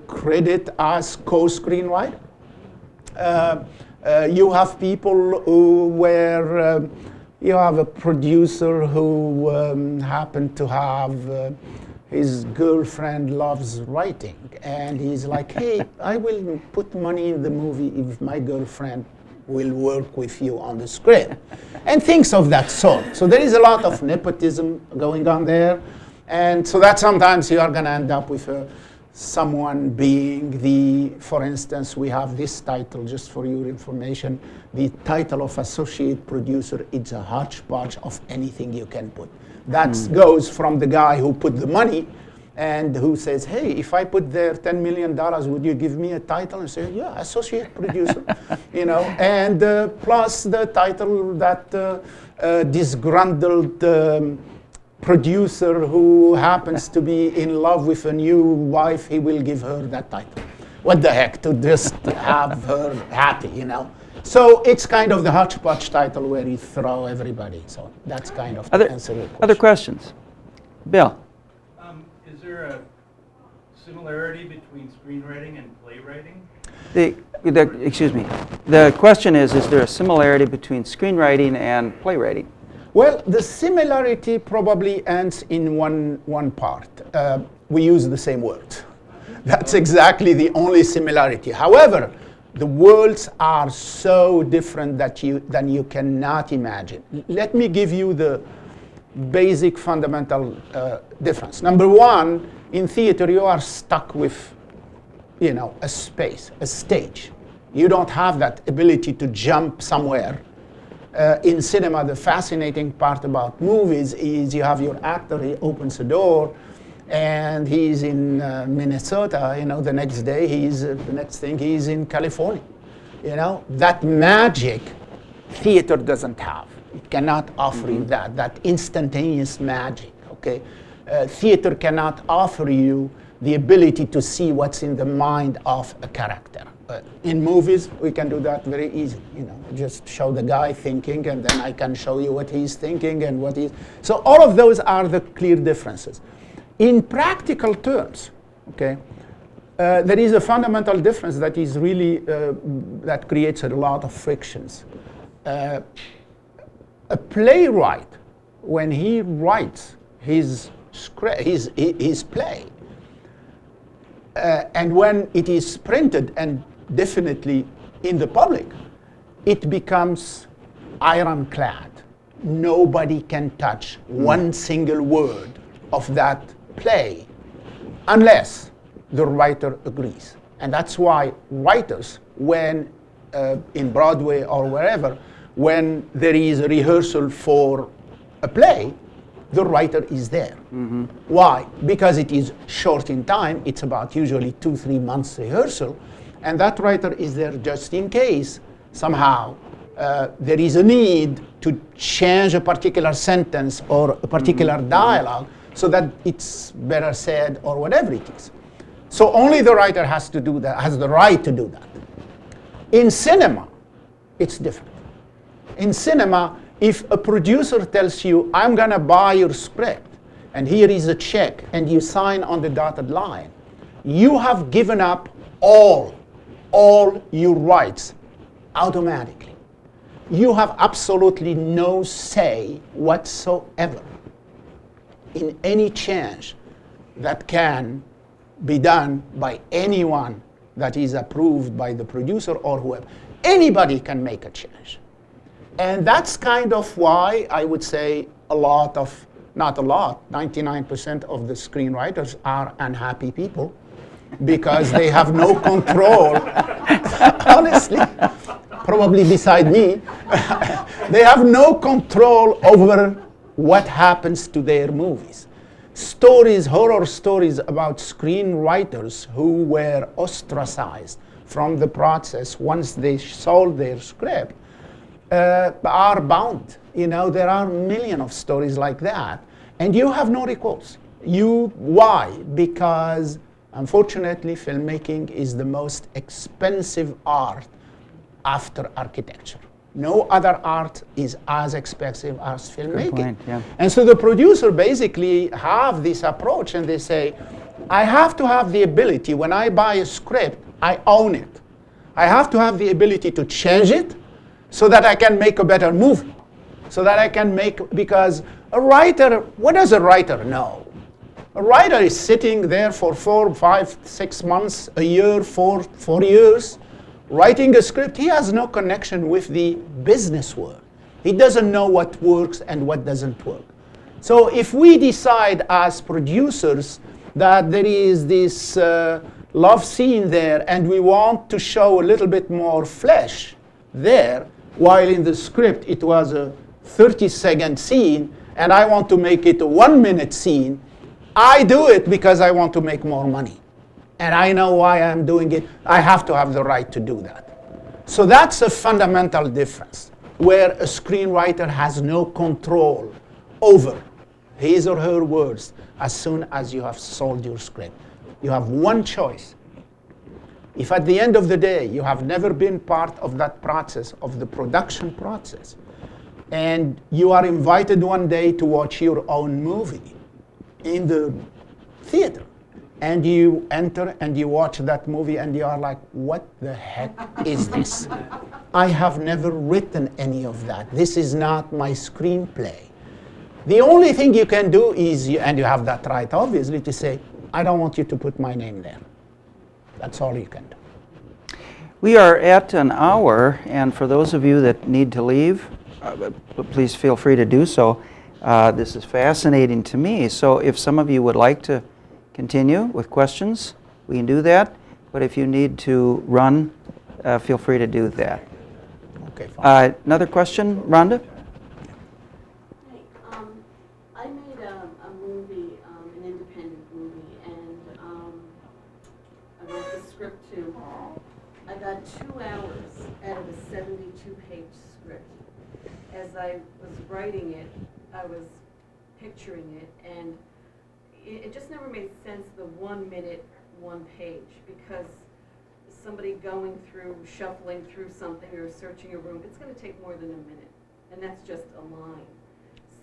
credit as co-screenwriter. You have people who were, you have a producer who happened to have his girlfriend loves writing, and he's like, hey, I will put money in the movie if my girlfriend will work with you on the script, and things of that sort. So there is a lot of nepotism going on there, and so that sometimes you are going to end up with someone being the, for instance, we have this title, just for your information, the title of associate producer, it's a hodgepodge of anything you can put. That goes from the guy who put the money and who says, hey, if I put there $10 million, would you give me a title? And say, yeah, associate producer, you know, and plus the title that disgruntled producer who happens to be in love with a new wife, he will give her that title. What the heck, to just have her happy, you know? So it's kind of the hodgepodge title where you throw everybody. So that's kind of the answer to your question. Other questions? Bill? Is there a similarity between screenwriting and playwriting? Excuse me. The question is there a similarity between screenwriting and playwriting? Well, the similarity probably ends in one part. We use the same words. That's exactly the only similarity. However, the worlds are so different than you cannot imagine. Let me give you the basic fundamental difference. Number one, in theater, you are stuck with, you know, a space, a stage. You don't have that ability to jump somewhere. In cinema, the fascinating part about movies is you have your actor, he opens a door, and he's in Minnesota, you know, the next day, the next thing, he's in California. You know, that magic theater doesn't have. It cannot offer you that instantaneous magic, okay? Theater cannot offer you the ability to see what's in the mind of a character. In movies, we can do that very easily. You know, just show the guy thinking, and then I can show you what he's thinking and what he's. So all of those are the clear differences. In practical terms, okay, there is a fundamental difference that is really that creates a lot of frictions. A playwright, when he writes his script, his play, and when it is printed and definitely in the public, it becomes ironclad. Nobody can touch one single word of that play unless the writer agrees. And that's why writers, when in Broadway or wherever, when there is a rehearsal for a play, the writer is there. Why? Because it is short in time. It's about usually 2-3 months rehearsal. And that writer is there just in case somehow there is a need to change a particular sentence or a particular dialogue so that it's better said or whatever it is. So only the writer has to do that, has the right to do that. In cinema, it's different. In cinema, if a producer tells you, I'm going to buy your script, and here is a check, and you sign on the dotted line, you have given up all your rights automatically. You have absolutely no say whatsoever in any change that can be done by anyone that is approved by the producer or whoever. Anybody can make a change. And that's kind of why I would say a lot of, not a lot, 99% of the screenwriters are unhappy people because they have no control. Honestly, probably beside me, they have no control over what happens to their movies. Stories, horror stories about screenwriters who were ostracized from the process once they sold their script are bound. You know, there are millions of stories like that, and you have no recourse. Why? Because unfortunately, filmmaking is the most expensive art after architecture. No other art is as expensive as filmmaking. Good point, yeah. And so the producer basically have this approach, and they say, I have to have the ability, when I buy a script, I own it. I have to have the ability to change it so that I can make a better movie. So that I can make, because a writer, what does a writer know? A writer is sitting there for 4, 5, 6 months, a year, 4 years, writing a script. He has no connection with the business world. He doesn't know what works and what doesn't work. So if we decide as producers that there is this love scene there and we want to show a little bit more flesh there, while in the script it was a 30-second scene, and I want to make it a 1-minute scene, I do it because I want to make more money. And I know why I'm doing it. I have to have the right to do that. So that's a fundamental difference, where a screenwriter has no control over his or her words as soon as you have sold your script. You have one choice. If at the end of the day you have never been part of that process, of the production process, and you are invited one day to watch your own movie in the theater, and you enter and you watch that movie and you are like, what the heck is this? I have never written any of that. This is not my screenplay. The only thing you can do is, and you have that right obviously, to say, I don't want you to put my name there. That's all you can do. We are at an hour, and for those of you that need to leave, please feel free to do so. This is fascinating to me. So if some of you would like to continue with questions, we can do that. But if you need to run, feel free to do that. Okay, fine. Another question, Rhonda? Hey, I made a movie, an independent movie, and I wrote the script too. I got 2 hours out of a 72-page script. As I was writing it, I was picturing it, and it just never made sense, the 1 minute, 1 page, because somebody going through, shuffling through something or searching a room, it's going to take more than a minute, and that's just a line.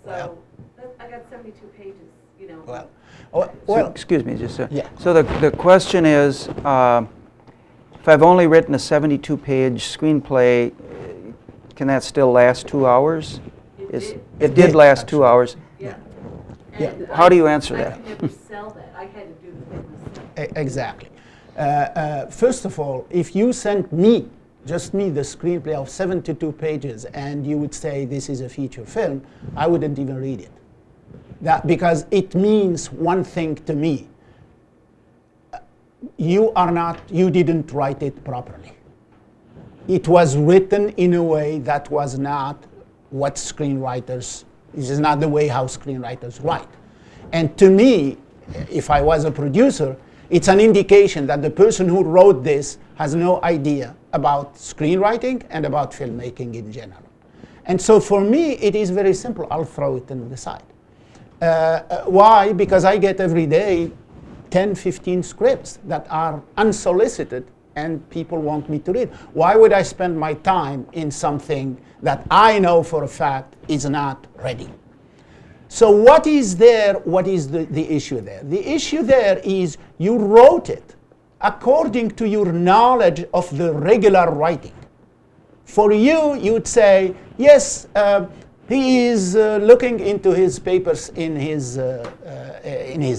So I got 72 pages, you know. So, excuse me, just yeah. So the question is, if I've only written a 72-page screenplay, can that still last 2 hours? It did last 2 hours. Yeah. Yeah. And How do you answer I that? could never sell that. I had to do the thing myself. Exactly. First of all, if you sent me, just me, the screenplay of 72 pages, and you would say this is a feature film, I wouldn't even read it. Because it means one thing to me. You didn't write it properly. It was written in a way that was not what screenwriters, this is not the way how screenwriters write. And to me, if I was a producer, it's an indication that the person who wrote this has no idea about screenwriting and about filmmaking in general. And so for me, it is very simple. I'll throw it in the side. Why? Because I get every day 10, 15 scripts that are unsolicited and people want me to read. Why would I spend my time in something that I know for a fact is not ready? So what is there? What is the issue there? The issue there is you wrote it according to your knowledge of the regular writing. For you, you'd say, yes, he is looking into his papers in his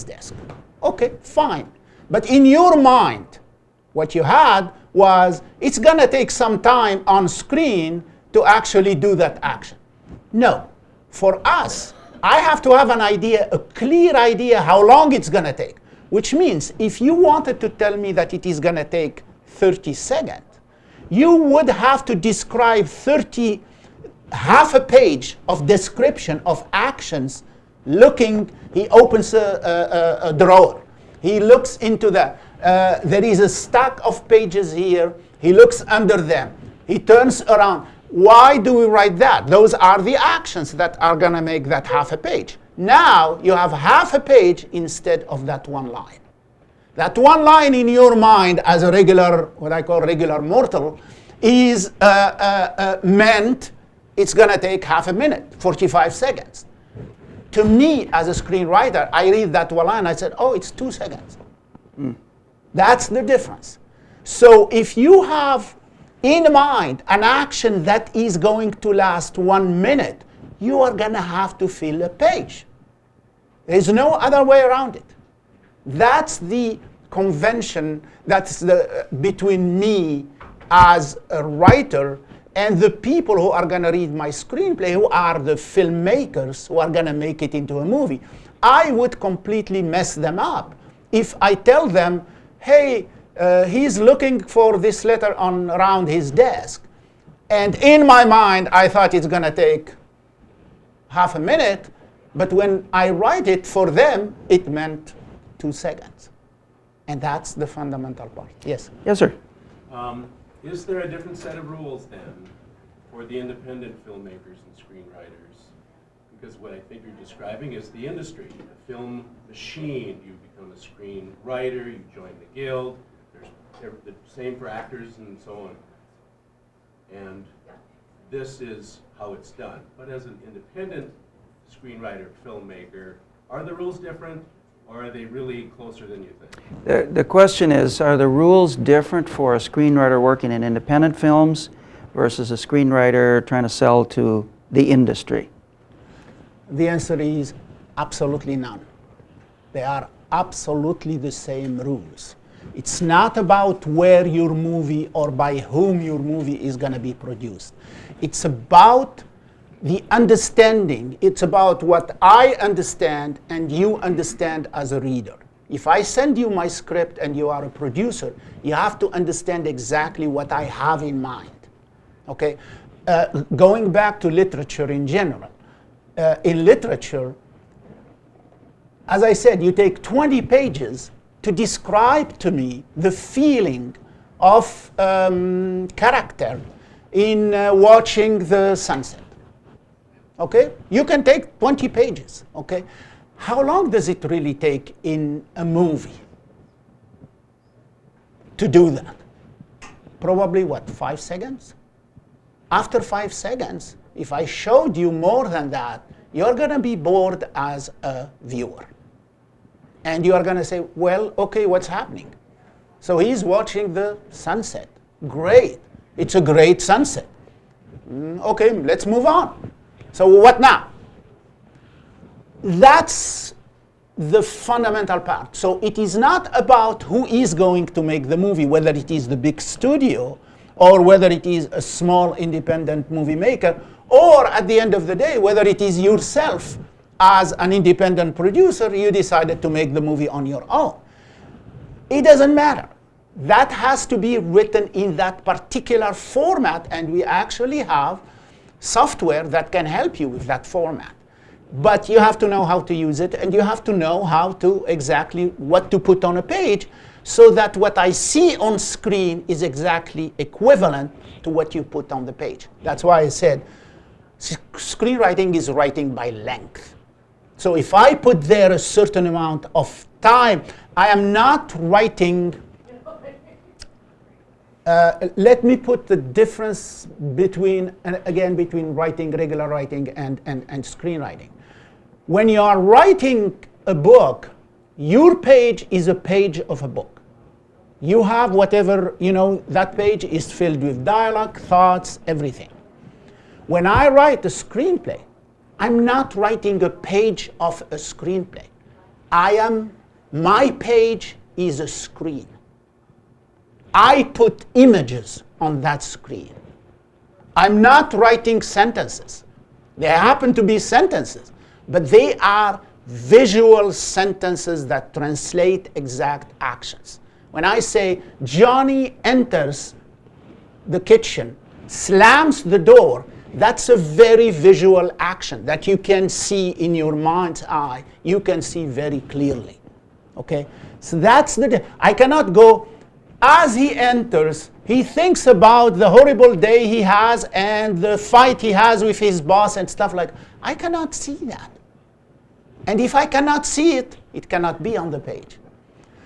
desk. Okay, fine. But in your mind, what you had was, it's going to take some time on screen to actually do that action. No. For us, I have to have an idea, a clear idea how long it's going to take. Which means, if you wanted to tell me that it is going to take 30 seconds, you would have to describe half a page of description of actions. He opens a drawer. He looks into that. There is a stack of pages here. He looks under them. He turns around. Why do we write that? Those are the actions that are going to make that half a page. Now you have half a page instead of that one line. That one line in your mind as a regular, what I call regular mortal, is meant it's going to take half a minute, 45 seconds. To me, as a screenwriter, I read that one line, I said, oh, it's 2 seconds. That's the difference. So if you have in mind an action that is going to last 1 minute, you are going to have to fill a page. There's no other way around it. That's the convention that's between me as a writer and the people who are going to read my screenplay, who are the filmmakers who are going to make it into a movie. I would completely mess them up if I tell them, hey, he's looking for this letter around his desk. And in my mind, I thought it's going to take half a minute. But when I write it for them, it meant 2 seconds. And that's the fundamental part. Yes? Yes, sir. Is there a different set of rules then for the independent filmmakers and screenwriters? Because what I think you're describing is the industry, a film machine. You become a screenwriter, you join the guild. They're the same for actors and so on. And this is how it's done. But as an independent screenwriter, filmmaker, are the rules different, or are they really closer than you think? The question is, are the rules different for a screenwriter working in independent films versus a screenwriter trying to sell to the industry? The answer is absolutely none. They are absolutely the same rules. It's not about where your movie or by whom your movie is going to be produced. It's about the understanding. It's about what I understand and you understand as a reader. If I send you my script and you are a producer, you have to understand exactly what I have in mind. Okay? Going back to literature in general. In literature, as I said, you take 20 pages to describe to me the feeling of character in watching the sunset. Okay? You can take 20 pages. Okay? How long does it really take in a movie to do that? Probably, what, 5 seconds? After 5 seconds, if I showed you more than that, you're going to be bored as a viewer. And you are going to say, well, okay, what's happening? So he's watching the sunset. Great. It's a great sunset. Okay, let's move on. So what now? That's the fundamental part. So it is not about who is going to make the movie, whether it is the big studio or whether it is a small independent movie maker, or at the end of the day, whether it is yourself as an independent producer, you decided to make the movie on your own. It doesn't matter. That has to be written in that particular format, and we actually have software that can help you with that format. But you have to know how to use it, and you have to know how to exactly what to put on a page so that what I see on screen is exactly equivalent to what you put on the page. That's why I said screenwriting is writing by length. So if I put there a certain amount of time, I am not writing. Let me put the difference between, again, between writing, regular writing, and screenwriting. When you are writing a book, your page is a page of a book. You have whatever, that page is filled with dialogue, thoughts, everything. When I write a screenplay, I'm not writing a page of a screenplay. My page is a screen. I put images on that screen. I'm not writing sentences. They happen to be sentences, but they are visual sentences that translate exact actions. When I say Johnny enters the kitchen, slams the door, that's a very visual action that you can see in your mind's eye. You can see very clearly. Okay? So that's I cannot go, as he enters, he thinks about the horrible day he has and the fight he has with his boss and stuff like that. I cannot see that. And if I cannot see it, it cannot be on the page.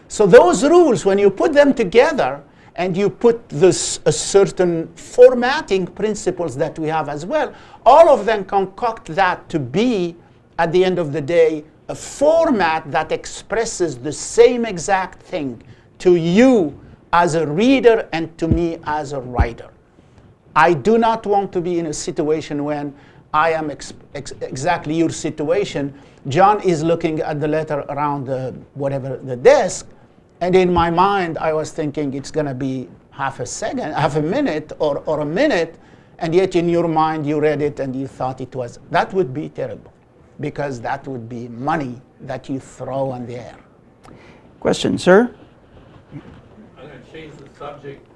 So those rules, when you put them together and you put this a certain formatting principles that we have as well, all of them concoct that to be, at the end of the day, a format that expresses the same exact thing to you as a reader and to me as a writer. I do not want to be in a situation when I am exactly your situation. John is looking at the letter around the desk, and in my mind I was thinking it's going to be half a minute or a minute, and yet in your mind you read it and you thought it was. That would be terrible, because that would be money that you throw on the air. Question, sir? I'm going to change the subject.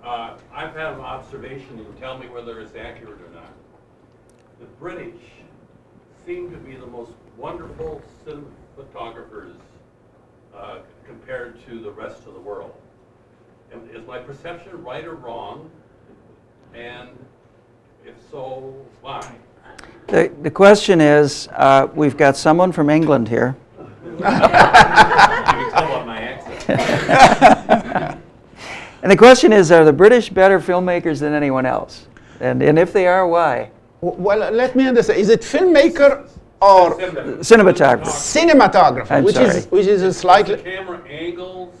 I've had an observation. You can tell me whether it's accurate or not. The British seem to be the most wonderful cinematographers compared to the rest of the world. And is my perception right or wrong? And if so, why? The question is, we've got someone from England here. You can tell by my accent. And the question is, are the British better filmmakers than anyone else? And if they are, why? Well, let me understand. Is it filmmaker or Cinematographer. cinematographer? I'm sorry. Which is a slightly... The camera angles,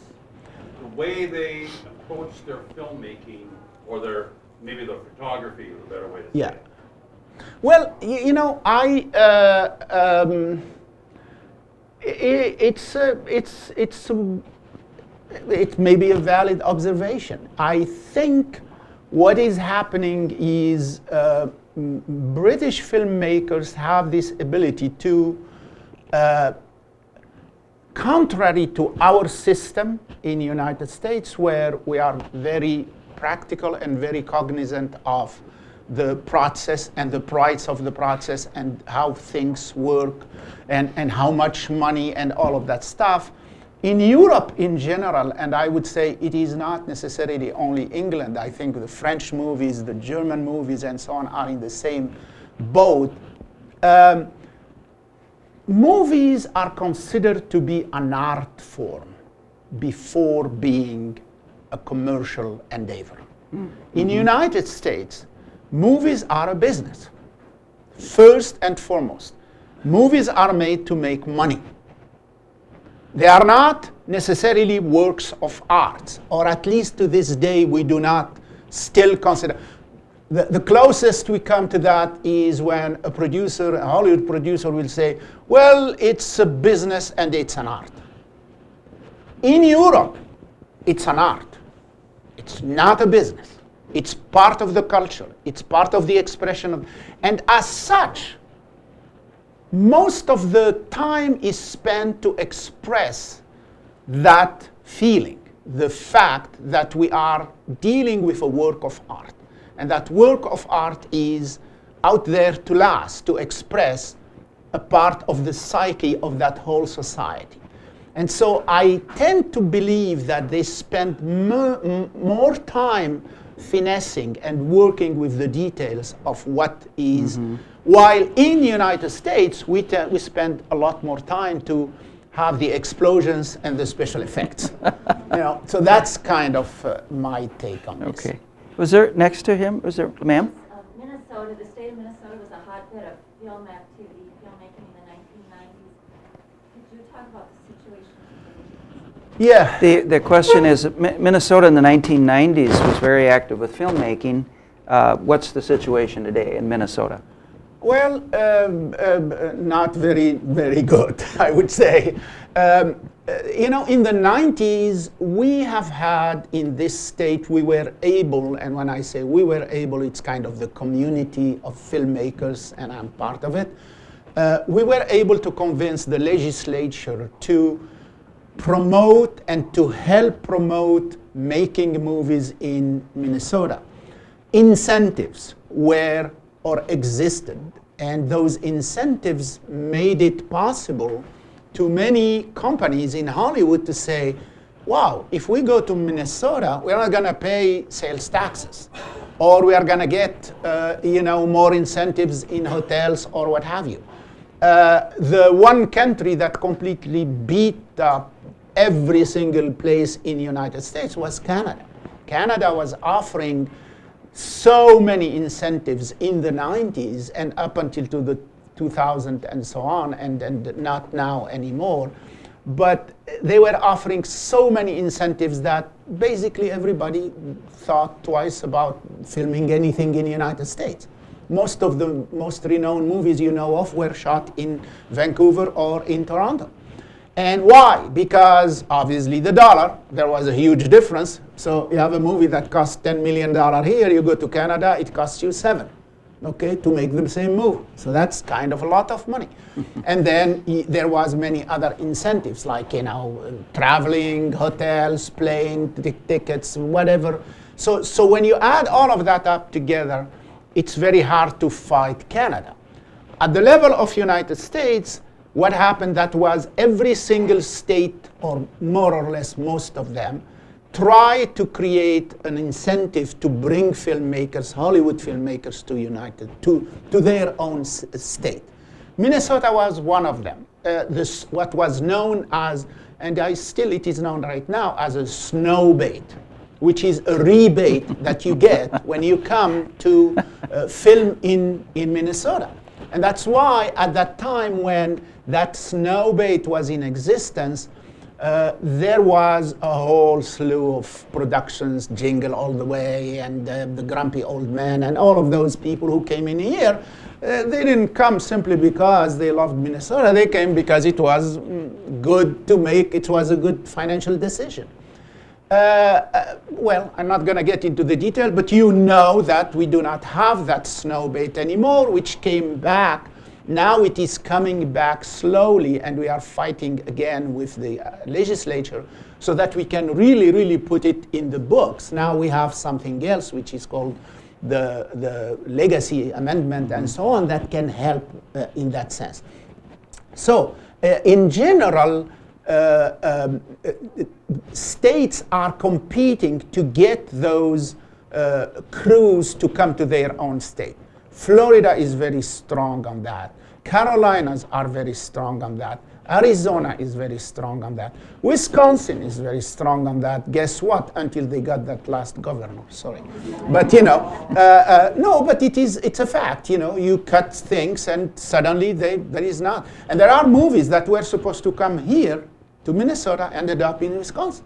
the way they approach their filmmaking, or maybe the photography is a better way to say it. Well, you know, it may be a valid observation. I think what is happening is British filmmakers have this ability to, contrary to our system in the United States, where we are very practical and very cognizant of the process and the price of the process and how things work and how much money and all of that stuff. In Europe in general, and I would say it is not necessarily only England, I think the French movies, the German movies and so on are in the same boat. Movies are considered to be an art form before being a commercial endeavor. In the United States, movies are a business, first and foremost. Movies are made to make money. They are not necessarily works of art, or at least to this day we do not still consider. The closest we come to that is when a producer, a Hollywood producer will say, well, it's a business and it's an art. In Europe, it's an art. It's not a business. It's part of the culture. It's part of the expression of, and as such, most of the time is spent to express that feeling, the fact that we are dealing with a work of art. And that work of art is out there to last, to express a part of the psyche of that whole society. And so I tend to believe that they spend more time finessing and working with the details of what is. While in the United States, we spend a lot more time to have the explosions and the special effects. So that's kind of my take on this. Okay. Was there next to him? Was there, ma'am? Minnesota, the state of Minnesota was a hotbed of film activity, filmmaking in the 1990s. Could you talk about the situation? Yeah. The question is, Minnesota in the 1990s was very active with filmmaking. What's the situation today in Minnesota? Well, not very, very good, I would say. In the 90s, we have had in this state, we were able, and when I say we were able, it's kind of the community of filmmakers, and I'm part of it. We were able to convince the legislature to promote and to help promote making movies in Minnesota. Incentives were or existed, and those incentives made it possible to many companies in Hollywood to say, wow, if we go to Minnesota, we're not going to pay sales taxes, or we are going to get more incentives in hotels or what have you. The one country that completely beat up every single place in the United States was Canada. Canada was offering so many incentives in the 90s and up until to the 2000 and so on, and not now anymore. But they were offering so many incentives that basically everybody thought twice about filming anything in the United States. Most of the most renowned movies you know of were shot in Vancouver or in Toronto. And why? Because obviously the dollar, there was a huge difference. So you have a movie that costs $10 million here, you go to Canada, it costs you $7, okay, to make the same movie. So that's kind of a lot of money. And then there was many other incentives, like, you know, traveling, hotels, plane tickets, whatever. So when you add all of that up together, it's very hard to fight Canada. At the level of United States, what happened that was every single state, or more or less most of them, tried to create an incentive to bring filmmakers, Hollywood filmmakers, to their own state. Minnesota was one of them. What was known as, and it is known right now as a snow bait, which is a rebate that you get when you come to film in Minnesota. And that's why at that time when that snow bait was in existence, there was a whole slew of productions, Jingle All the Way and The Grumpy Old Man and all of those people who came in here. They didn't come simply because they loved Minnesota. They came because it was good to make, it was a good financial decision. Well, I'm not going to get into the detail, but you know that we do not have that snow bait anymore, which came back. Now it is coming back slowly, and we are fighting again with the legislature so that we can really, really put it in the books. Now we have something else, which is called the legacy amendment and so on, that can help in that sense. So in general, states are competing to get those crews to come to their own state. Florida is very strong on that. Carolinas are very strong on that. Arizona is very strong on that. Wisconsin is very strong on that. Guess what? Until they got that last governor, sorry. But you know, no, but it's a fact. You know, you cut things and suddenly there is not. And there are movies that were supposed to come here to Minnesota ended up in Wisconsin,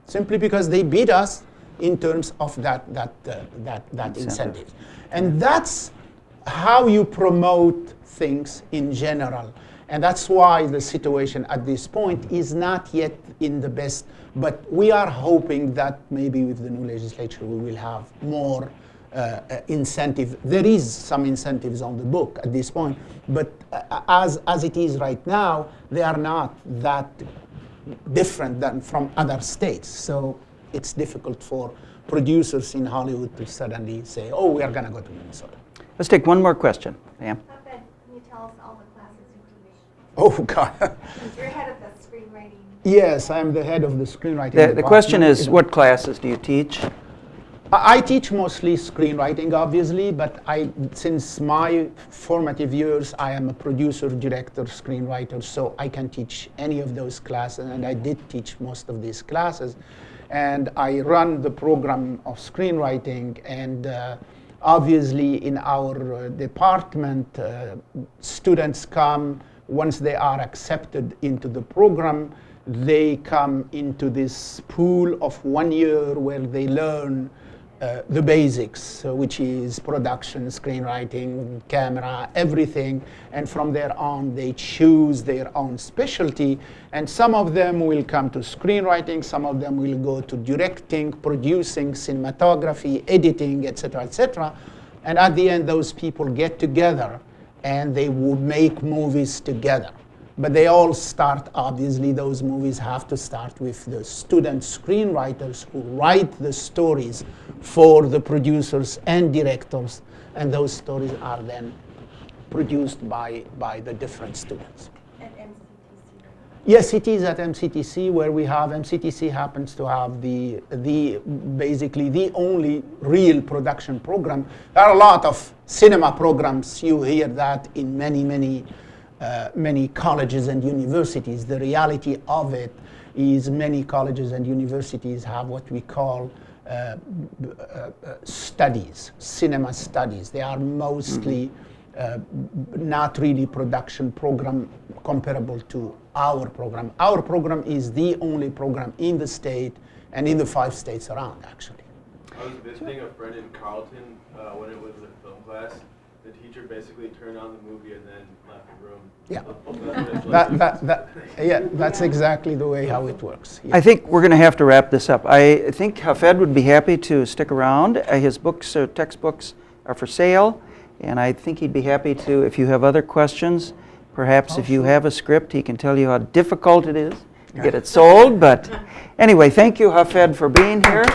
simply because they beat us in terms of that incentive. And that's how you promote things in general. And that's why the situation at this point is not yet in the best, but we are hoping that maybe with the new legislature we will have more incentive. There is some incentives on the book at this point, but as it is right now, they are not that different than from other states. So it's difficult for producers in Hollywood to suddenly say, oh, we are going to go to Minnesota. Let's take one more question. Pam? Can you tell us all the classes you teach? Oh, God. You're head of the screenwriting. Yes, I'm the head of the screenwriting The question is, what classes do you teach? I teach mostly screenwriting, obviously, but since my formative years, I am a producer, director, screenwriter, so I can teach any of those classes, and I did teach most of these classes. And I run the program of screenwriting, and obviously in our department, students come, once they are accepted into the program, they come into this pool of 1 year where they learn the basics, which is production, screenwriting, camera, everything. And from there on, they choose their own specialty. And some of them will come to screenwriting, some of them will go to directing, producing, cinematography, editing, etc., etc. And at the end, those people get together and they will make movies together. But they all start, obviously, those movies have to start with the student screenwriters who write the stories for the producers and directors, and those stories are then produced by the different students. At MCTC? Yes, it is at MCTC, where we have, MCTC happens to have basically the only real production program. There are a lot of cinema programs, you hear that in many many colleges and universities. The reality of it is many colleges and universities have what we call studies, cinema studies. They are mostly not really production program comparable to our program. Our program is the only program in the state and in the 5 states around, actually. I was visiting a friend in Carleton when it was a film class. The teacher basically turned on the movie and then left the room. Yeah, That's what it's like. that's exactly the way how it works. Yeah. I think we're going to have to wrap this up. I think Hafed would be happy to stick around. His books, textbooks are for sale, and I think he'd be happy to, if you have other questions, perhaps if you have a script, he can tell you how difficult it is to get it sold. But anyway, thank you, Hafed, for being here.